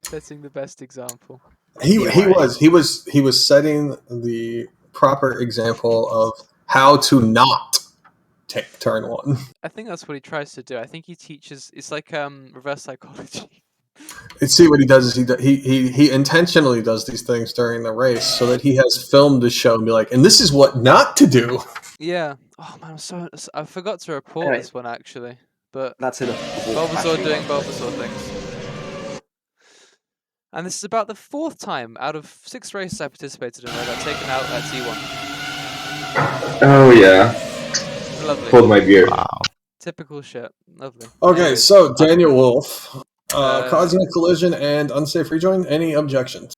Setting the best example.
He was setting the proper example of how to not take turn one.
I think that's what he tries to do. I think he teaches. It's like reverse psychology.
And see what he does is he intentionally does these things during the race so that he has film to show and be like, and this is what not to do.
Yeah. Oh man, I forgot to report
Anyway.
this one actually, but
That's enough.
Bulbasaur doing Bulbasaur things. And this is about the 4th time out of 6 races I participated in where I got taken out at T1.
Oh yeah,
Lovely.
hold my beer.
Wow.
Typical shit. Lovely.
Okay,
Anyways,
so Daniel Wolf,
Uh,
causing a collision and unsafe rejoin. Any objections?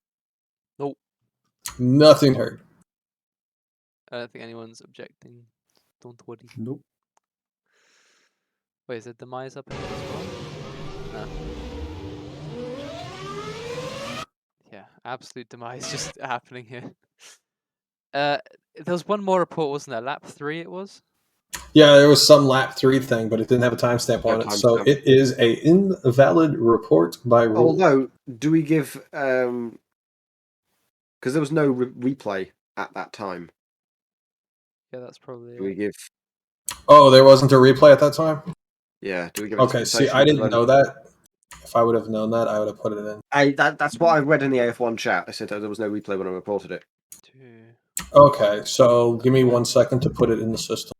Nope.
Nothing heard.
I don't think anyone's objecting. Don't worry.
Nope.
Wait, is the demise up here as well? No. Yeah, absolute demise just happening here. There was one more report, wasn't there? Lap 3 it was?
Yeah, there was some lap 3 thing, but it didn't have a timestamp
No
on it, so
timestamp.
it is a invalid report by rule.
Although, do we give because there was no replay at that time?
Yeah, that's probably
Do we
it.
give?
Oh, there wasn't a replay at that time?
Yeah. Do we give? a
Okay, see,
dispensation
I didn't
for
know
them?
that. If I would have known that, I would have put it in.
That's what I read in the AF1 chat. I said there was no replay when I reported it.
2.
Okay, so give me 1 second to put it in the system.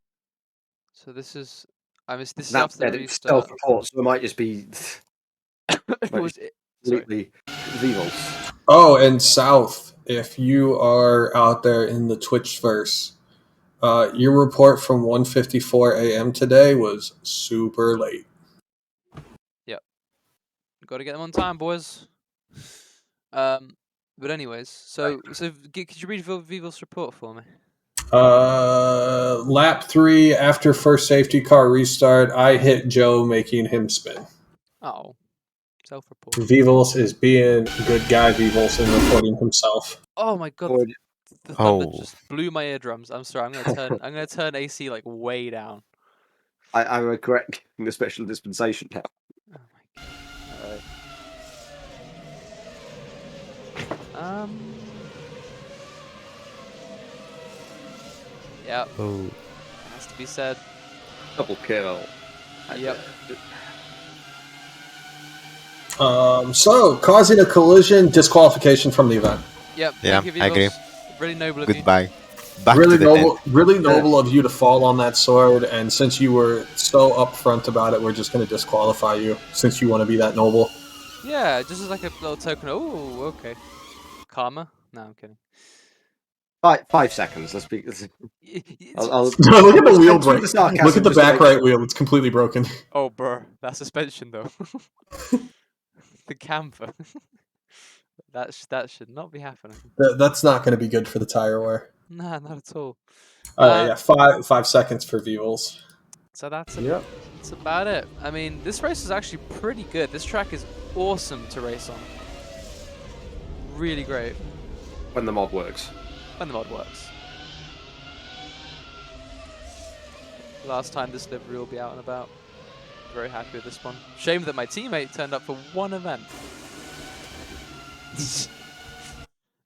So this is. This is
That
after the
said, it's
restart.
self-report, so it might just be
It was sorry.
completely Vivals.
Oh, and South, if you are out there in the Twitchverse, your report from 1:54 a.m. today was super late.
Got to get them on time, boys. But anyways, so could you read Vival's report for me?
Lap 3 after first safety car restart, I hit Joe, making him spin.
Oh, self-report.
Vivals is being good guy Vivals and reporting himself.
Oh my god,
Boy,
the thunder
Oh.
just blew my eardrums. I'm sorry. I'm gonna turn AC like way down.
I regret getting the special dispensation now.
Oh my god. Alright. Yeah,
Oh.
has to be said.
Double kill.
Yep.
So, causing a collision, disqualification from the event.
Yep.
Yeah,
Thank you,
I agree.
Vivos. Really noble of you.
Goodbye. Back
Really
to the
noble,
tent.
really noble of you to fall on that sword, and since you were so upfront about it, we're just going to disqualify you, since you want to be that noble.
Yeah, just as like a little token. Oh, okay. Karma? No, I'm kidding.
5 seconds. Let's be. I'll
Look at the wheel
I'll
break.
the sarcasm
Look at the
just to
back
make
right
sure.
wheel; it's completely broken.
Oh, brr. That suspension, though. The camber. That should not be happening.
That's not going to be good for the tire wear.
Nah, not at all.
Yeah, 5 seconds for Vivals.
So that's
Yep.
that's about it. I mean, this race is actually pretty good. This track is awesome to race on. Really great
When the mod works.
when the mod works. Last time this livery will be out and about. Very happy with this one. Shame that my teammate turned up for one event.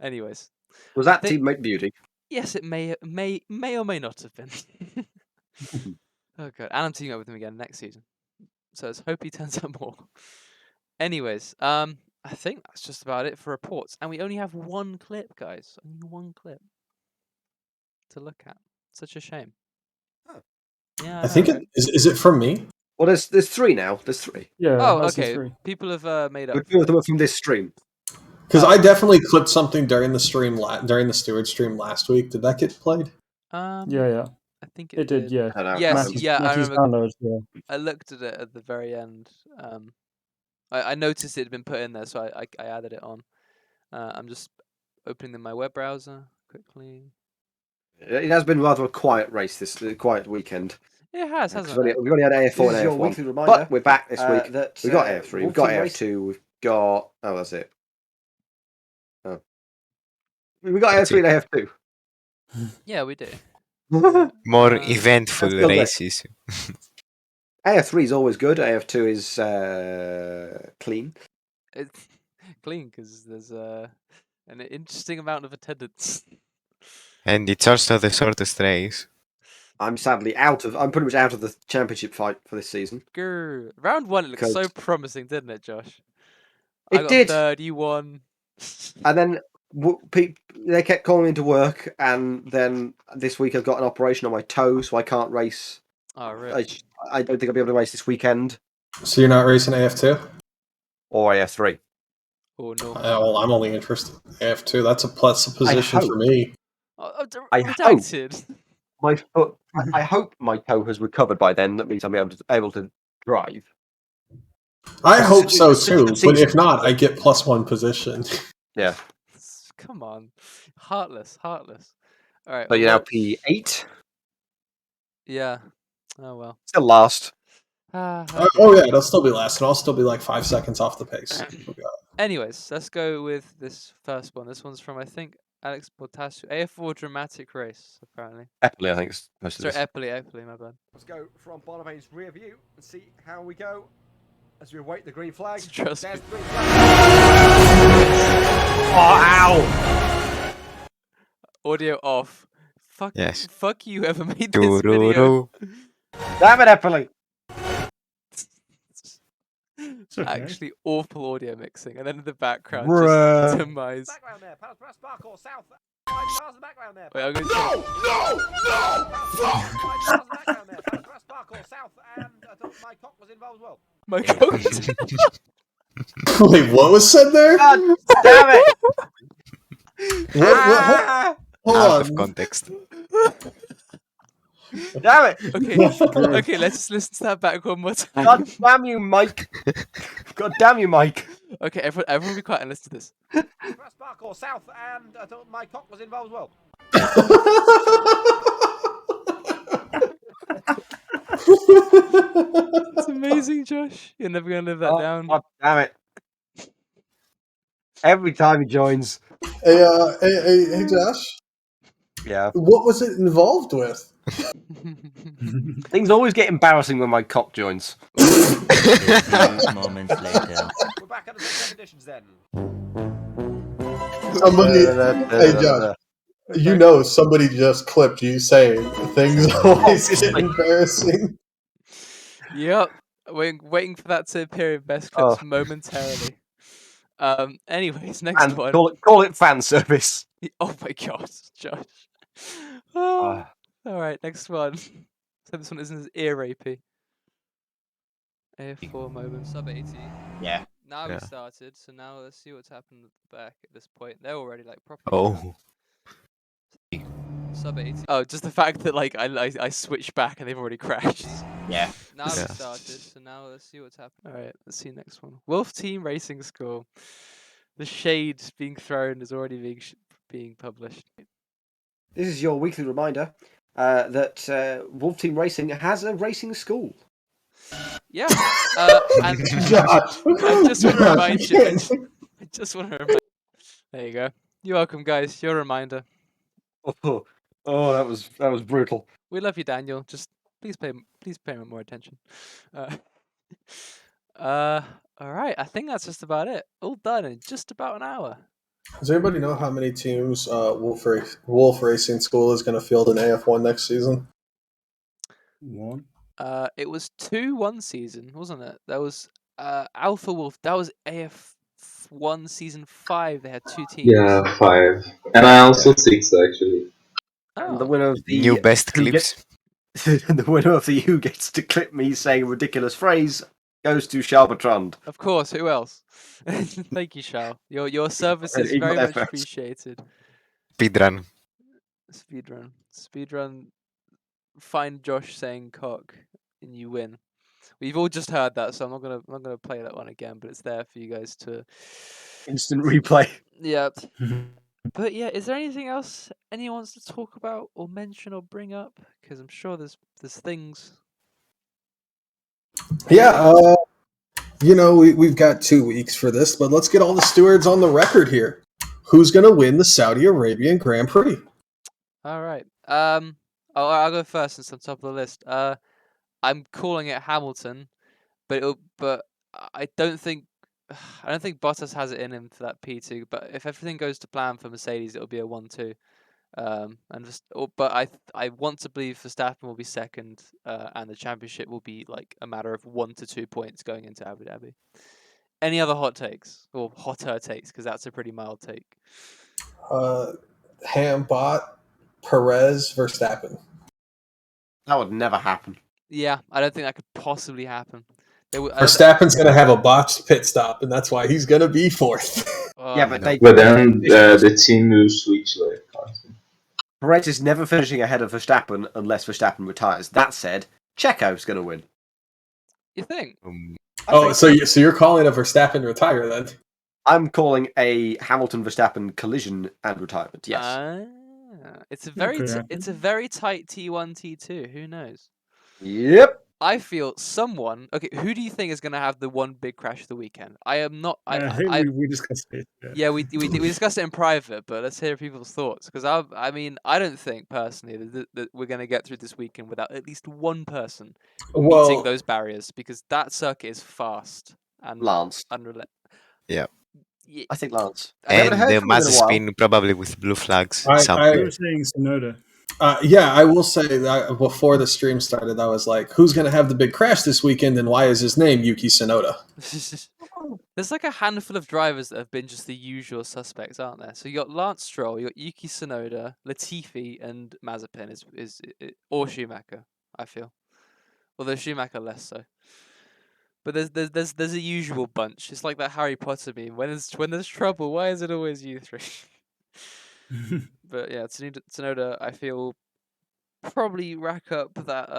Anyways,
Was
I
that
think-
Teammate Beauty?
yes, it may or may not have been. Oh god, and I'm teaming up with him again next season. So let's hope he turns up more. Anyways, I think that's just about it for reports, and we only have one clip, guys. Only one clip to look at. Such a shame.
Oh.
Yeah,
I think
know, right?
is it from me?
Well, there's 3 now. There's 3.
Yeah.
Oh,
I see
okay.
3.
People have made up.
But 2 of them are from this stream.
Because
Oh.
I definitely clipped something during the stream during the Steward stream last week. Did that get played?
Yeah.
I think
It did. Yeah.
I don't know.
Yes,
Matthew's,
yeah, I
Matthew's
remember.
downloads. Yeah.
I looked at it at the very end. I noticed it had been put in there, so I added it on. I'm just opening in my web browser quickly.
It has been rather a quiet race this quiet weekend.
It has,
Because
hasn't it?
we've only had AF4
This is
and
your
AF1.
weekly reminder,
But we're back this week.
that
We've got AF3, we've got
Wolf Team
AF2, we've got... Oh, that's it. Oh. We've got AF3 and AF2.
Yeah, we do.
More
Uh,
eventful
that's still there.
races.
AF3 is always good. AF2 is clean.
It's clean because there's an interesting amount of attendance.
And it's also the shortest race.
I'm sadly I'm pretty much out of the championship fight for this season.
Grr. Round 1, it looked so
Because-
promising, didn't it, Josh? I
It
got
did.
third, you won.
And then they kept calling me into work, and then this week I've got an operation on my toe, so I can't race.
Oh, really?
I don't think I'll be able to race this weekend.
So you're not racing AF2?
Or AF3.
Oh, no.
Well, I'm only interested in AF2. That's a position for
hope.
me.
I
Redacted.
My foot. I hope my toe has recovered by then. That means I'll be able to drive.
I hope so
it's
too,
just
but
season.
if not, I get +1 position.
Yeah.
Come on. Heartless. All right.
So you're now
well,
P8.
Yeah. Oh, well.
Still last.
Oh yeah, it'll still be last, and I'll still be like 5 seconds off the pace.
Anyways, let's go with this first one. This one's from, I think, Alex Portasio. AF4 dramatic race, apparently.
Epley, I think it's most of
Sorry,
this.
Epley, my bad.
Let's go from Bonavain's rear view and see how we go as we await the green flag.
Trust
There's
me.
the green flag.
Oh, ow!
Audio off.
Yes.
Fuck you, whoever made this video.
Doo-doo-doo.
Damn it, Epley!
Actually, awful audio mixing, and then in the background,
Bruh.
just demise.
Background there, pass Barcore south. 5 cars in the background there.
Wait, I'm going to
Pass the background there. Pass Barcore south, and I thought my cock was involved as well.
my coach.
Wait, what was said there?
God damn it!
What? Hold
Out
on.
of context.
Damn it!
Okay, let's just listen to that back one more time.
God damn you, Mike! God damn you, Mike!
Okay, everyone be quiet and listen to this.
Pass Barcore south, and I thought my cock was involved as well.
It's amazing, Josh. You're never going to live that down.
God damn it! Every time he joins.
Hey, Josh.
Yeah.
What was it involved with?
Things always get embarrassing when my cock joins.
Moments later.
We're back at the same conditions then.
Somebody, hey Josh, you know somebody just clipped you saying things always get embarrassing.
Yep. Waiting for that to appear in best clips momentarily. Anyways, next one.
Call it fan service.
Oh my god, Josh. Oh. Alright, next one. So this one isn't as ear rapey. AF4 moment, sub 80.
Yeah.
Now
Yeah.
we started, so now let's see what's happened at the back at this point. They're already like properly.
Oh.
Sub 80. Oh, just the fact that like I switched back and they've already crashed.
Yeah.
Now we
Yeah.
started, so now let's see what's happened. Alright, let's see next one. Wolf Team Racing School. The shade being thrown is already being published.
This is your weekly reminder that Wolf Team Racing has a racing school.
Yeah. And
Josh,
I just want to
Josh,
remind
you
you.
can't.
I just want to remind. There you go. You're welcome, guys. Your reminder.
Oh, that was brutal.
We love you, Daniel. Just please pay him more attention. All right. I think that's just about it. All done in just about an hour.
Does anybody know how many teams Wolf Racing School is going to field in AF1 next season?
1.
It was 2 one season, wasn't it? That was Alpha Wolf. That was AF1 season 5. They had 2 teams.
Yeah, 5. And I also 6 actually.
And the
Oh,
winner of the
New best
who
clips.
the winner of the who gets to clip me saying a ridiculous phrase goes to Shalbertrand.
of course. Who else? Thank you, Shao. Your service is
He got
very
there
much
first.
appreciated.
Speedrun.
Speedrun. Find Josh saying cock, and you win. We've all just heard that, so I'm not gonna play that one again. But it's there for you guys to
Instant replay.
Yeah. But yeah, is there anything else anyone wants to talk about or mention or bring up? Because I'm sure there's things.
Yeah, we've got 2 weeks for this, but let's get all the stewards on the record here. Who's going to win the Saudi Arabian Grand Prix?
All right. I'll go first since I'm top of the list. I'm calling it Hamilton, but I don't think Bottas has it in him for that P2. But if everything goes to plan for Mercedes, it'll be a 1-2. But I want to believe Verstappen will be second, and the championship will be like a matter of 1 to 2 points going into Abu Dhabi. Any other hot takes or hotter takes? Because that's a pretty mild take.
Hambot, Perez, Verstappen.
That would never happen.
Yeah, I don't think that could possibly happen.
Verstappen's going to have a botched pit stop, and that's why he's going to be 4th.
Yeah, but they.
But then the team will switch like constantly.
Perez is never finishing ahead of Verstappen unless Verstappen retires. That said, Checo's going to win.
You think?
So you're calling a Verstappen retire then?
I'm calling a Hamilton Verstappen collision and retirement. Yes.
It's a very tight T1 T2. Who knows?
Yep.
I feel someone. Okay, who do you think is going to have the one big crash of the weekend? I am not.
We discussed it.
Yeah, we discussed it in private, but let's hear people's thoughts. Because I don't think personally that we're going to get through this weekend without at least one person meeting those barriers, because that circuit is fast and
Lance.
Yeah.
I think Lance.
And the Mazepin probably with blue flags.
You were saying Sonoda.
Yeah, I will say that before the stream started, I was like, who's going to have the big crash this weekend, and why is his name Yuki Tsunoda?
There's like a handful of drivers that have been just the usual suspects, aren't there? So you got Lance Stroll, you got Yuki Tsunoda, Latifi, and Mazepin or Schumacher, I feel. Although Schumacher less so. But there's a usual bunch. It's like that Harry Potter meme. When there's trouble, why is it always you three? But yeah, Tsunoda, I feel probably rack up that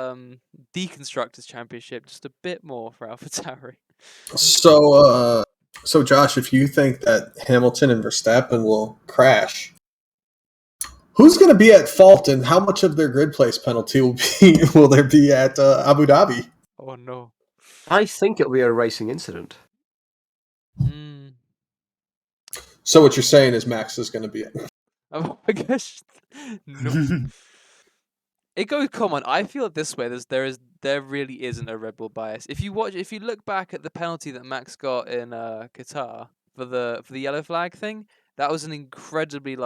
deconstructors championship just a bit more for AlphaTauri.
So Josh, if you think that Hamilton and Verstappen will crash, who's going to be at fault, and how much of their grid place penalty will there be at Abu Dhabi?
Oh no!
I think it'll be a racing incident.
So what you're saying is Max is going to be it.
Oh my gosh! No. It goes common. I feel it this way. There really isn't a Red Bull bias. If you look back at the penalty that Max got in Qatar for the yellow flag thing, that was an incredibly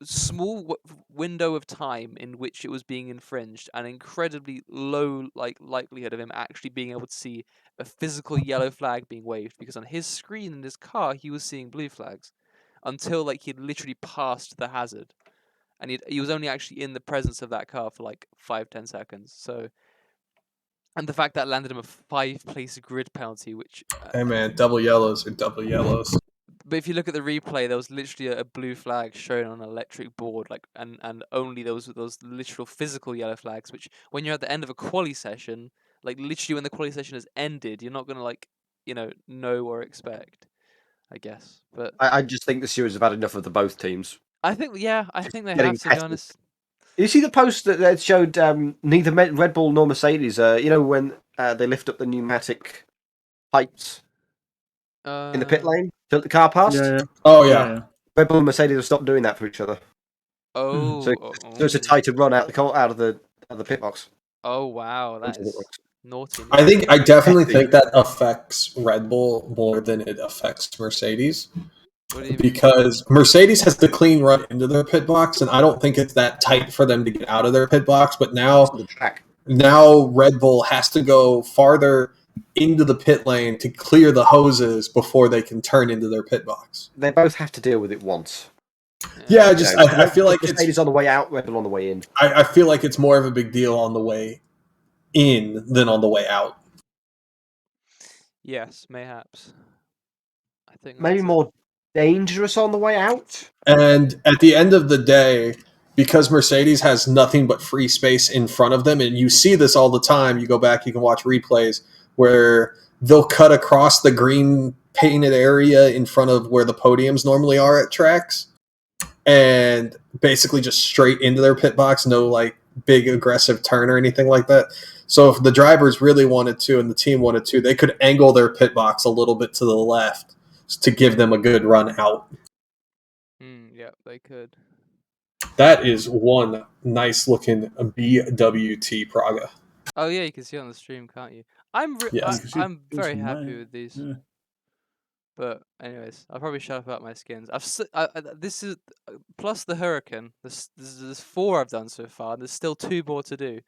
small window of time in which it was being infringed, and incredibly low likelihood of him actually being able to see a physical yellow flag being waved, because on his screen in his car he was seeing blue flags until he'd literally passed the hazard. And he was only actually in the presence of that car for 5-10 seconds. So, and the fact that landed him a 5-place grid penalty, which
hey man, double yellows are double yellows.
But if you look at the replay, there was literally a blue flag shown on an electric board, and only those literal physical yellow flags. Which, when you're at the end of a quali session, literally when the quali session has ended, you're not gonna know or expect, I guess. But
I just think the stewards have had enough of both teams.
I think they have, to be honest.
You see the post that showed neither Red Bull nor Mercedes, when they lift up the pneumatic pipes in the pit lane, tilt the car past?
Yeah.
Oh, yeah.
Red Bull and Mercedes have stopped doing that for each other.
Oh.
So it's a tighter run out of the pit box.
Oh, wow. That is naughty.
I definitely think that affects Red Bull more than it affects Mercedes.
What do you mean?
Because Mercedes has the clean run into their pit box, and I don't think it's that tight for them to get out of their pit box. But now Red Bull has to go farther into the pit lane to clear the hoses before they can turn into their pit box.
They both have to deal with it once.
Yeah, I feel like
Mercedes on the way out, Red Bull on the way in.
I feel like it's more of a big deal on the way in than on the way out.
Yes, mayhaps. I think
maybe more dangerous on the way out.
And at the end of the day, because Mercedes has nothing but free space in front of them, and you see this all the time, you go back, you can watch replays where they'll cut across the green painted area in front of where the podiums normally are at tracks and basically just straight into their pit box, no like big aggressive turn or anything like that. So if the drivers really wanted to and the team wanted to, they could angle their pit box a little bit to the left to give them a good run out.
Yeah, they could.
That is one nice looking BWT Praga.
Oh yeah, you can see it on the stream, can't you? I'm very happy with these. Yeah. But anyways, I'll probably shut up about my skins. This is plus the Hurricane. There's 4 I've done so far. There's still 2 more to do.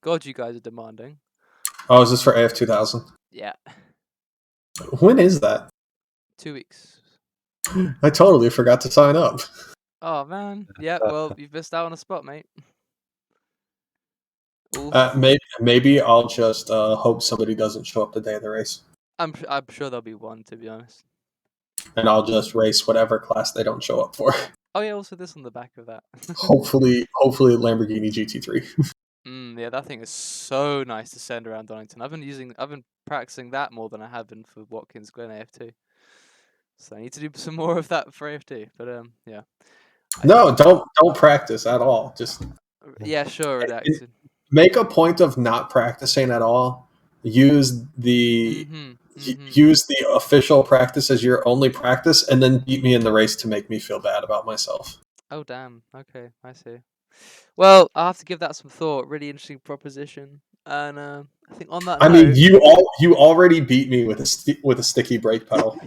God, you guys are demanding.
Oh, is this for AF 2000?
Yeah.
When is that?
2 weeks.
I totally forgot to sign up.
Oh man, yeah. Well, you've missed out on a spot, mate.
Maybe I'll just hope somebody doesn't show up the day of the race.
I'm sure there'll be one, to be honest.
And I'll just race whatever class they don't show up for.
Oh yeah, also this on the back of that.
hopefully Lamborghini GT3.
Yeah, that thing is so nice to send around Donington. I've been practicing that more than I have been for Watkins Glen AF2. So I need to do some more of that for AF2. But yeah.
No, don't practice at all. Just
yeah, sure, redacted.
Make a point of not practicing at all. Use the use the official practice as your only practice, and then beat me in the race to make me feel bad about myself.
Oh damn! Okay, I see. Well, I'll have to give that some thought. Really interesting proposition, and I think on that.
I mean, you already beat me with a sticky brake pedal.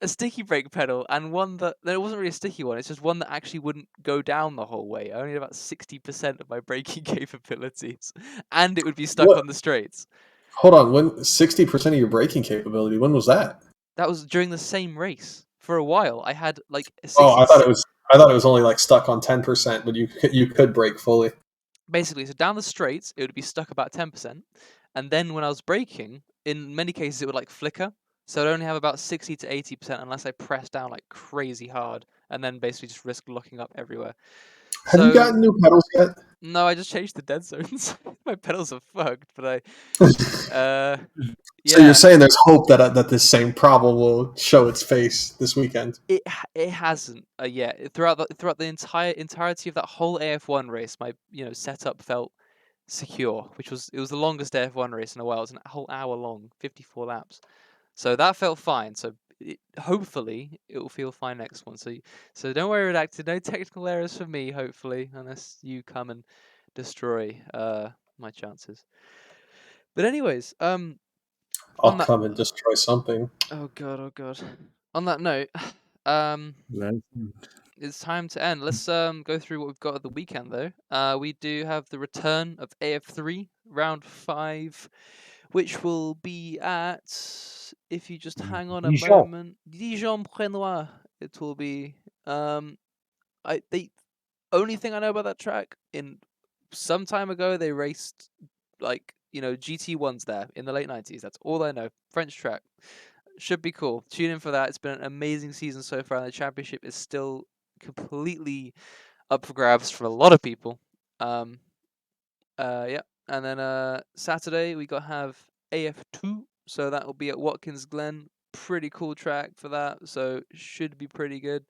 A sticky brake pedal, and one that it wasn't really a sticky one. It's just one that actually wouldn't go down the whole way. I only had about 60% of my braking capabilities, and it would be stuck on the straights.
Hold on, when 60% of your braking capability? When was that?
That was during the same race. For a while, I had like.
I thought it was only like stuck on 10%, but you could brake fully.
Basically, so down the straights, it would be stuck about 10%, and then when I was braking, in many cases, it would like flicker. So I'd only have about 60 to 80% unless I press down like crazy hard, and then basically just risk locking up everywhere.
Have you gotten new pedals yet?
No, I just changed the dead zones. My pedals are fucked, but
So you're saying there's hope that this same problem will show its face this weekend?
It hasn't yet. Throughout the entirety of that whole AF1 race, my setup felt secure, it was the longest AF1 race in a while. It was a whole hour long, 54 laps. So that felt fine. So hopefully it will feel fine next one. So don't worry, Redacted. No technical errors for me, hopefully, unless you come and destroy my chances. But anyways,
I'll come and destroy something.
Oh god. On that note, it's time to end. Let's go through what we've got at the weekend though. We do have the return of AF3 round 5, which will be at, if you just hang on a moment, Dijon-Prenois. It will be. The only thing I know about that track, in some time ago they raced like GT1s there in the late 90s. That's all I know. French track. Should be cool. Tune in for that. It's been an amazing season so far, and the championship is still completely up for grabs for a lot of people. Yeah. And then Saturday we have AF2, so that will be at Watkins Glen. Pretty cool track for that, so should be pretty good.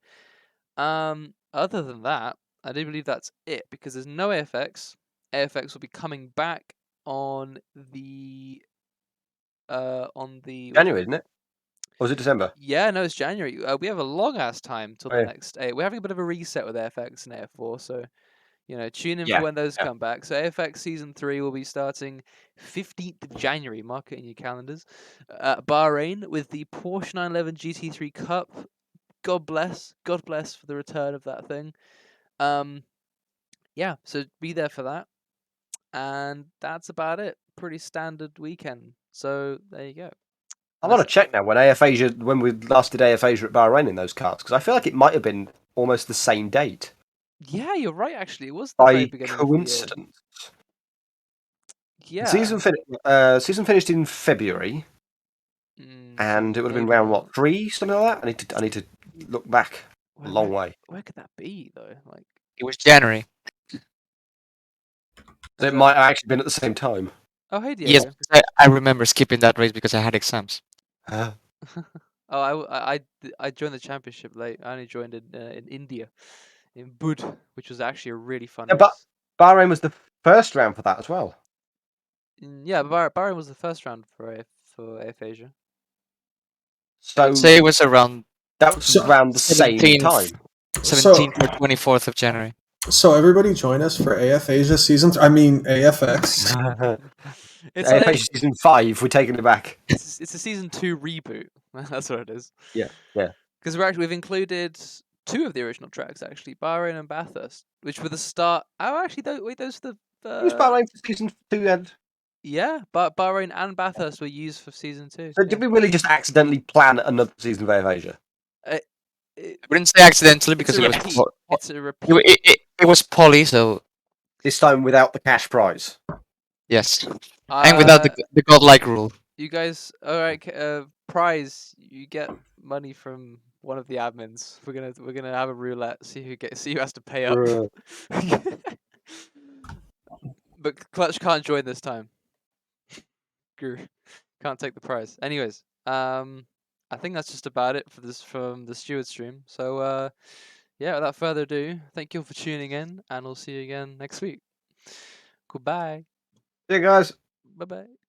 Other than that, I do believe that's it, because there's no AFX. AFX will be coming back on the
January, isn't it? Or is it December?
Yeah, no, it's January. We have a long ass time till the next. We're having a bit of a reset with AFX and AF4, so tune in for when those come back. So AFX Season 3 will be starting 15th of January. Mark it in your calendars. Bahrain with the Porsche 911 GT3 Cup God bless for the return of that thing. Yeah, so be there for that, and that's about it. Pretty standard weekend. So there you go.
I want to check now when we last did AF Asia at Bahrain in those carts, because I feel like it might have been almost the same date.
Yeah, you're right. Actually, it was the very
By
beginning
coincidence.
of the year.
Yeah. Season finished in February, and it would have been
maybe
round
not.
what, 3, something like that. I need to look back a long way.
Where could that be though? Like
It was January.
So it might have actually been at the same time.
Oh, hey Diego.
Yes, because I remember skipping that race because I had exams.
Uh,
Oh, I joined the championship late. I only joined in India, in Bud, which was actually a really fun
yeah,
race.
but Bahrain was the first round for that as well.
Yeah, Bahrain was the first round for AF Asia.
So
I'd say it was around
that was around the same
17th
time.
17th or 24th of January.
So everybody join us for AF Asia season. AFX.
It's
AF
like
Asia season 5. We're taking it back.
it's a season 2 reboot. That's what it is.
Yeah.
Because we've included 2 of the original tracks actually, Bahrain and Bathurst, which were the start. Oh, actually, those are the.
It was Bahrain for season 2 and.
Yeah, but Bahrain and Bathurst were used for season 2.
So did we really just accidentally plan another season of AF Asia?
I wouldn't say accidentally because it was
it's a repeat.
it was poly, so
This time without the cash prize.
yes, and without the godlike rule.
You guys, all right? Prize, you get money from one of the admins. We're gonna have a roulette. See who has to pay up. But Clutch can't join this time. Can't take the prize. Anyways, I think that's just about it for this from the Steward stream. So yeah, without further ado, thank you all for tuning in, and we'll see you again next week. Goodbye.
See you guys.
Bye bye.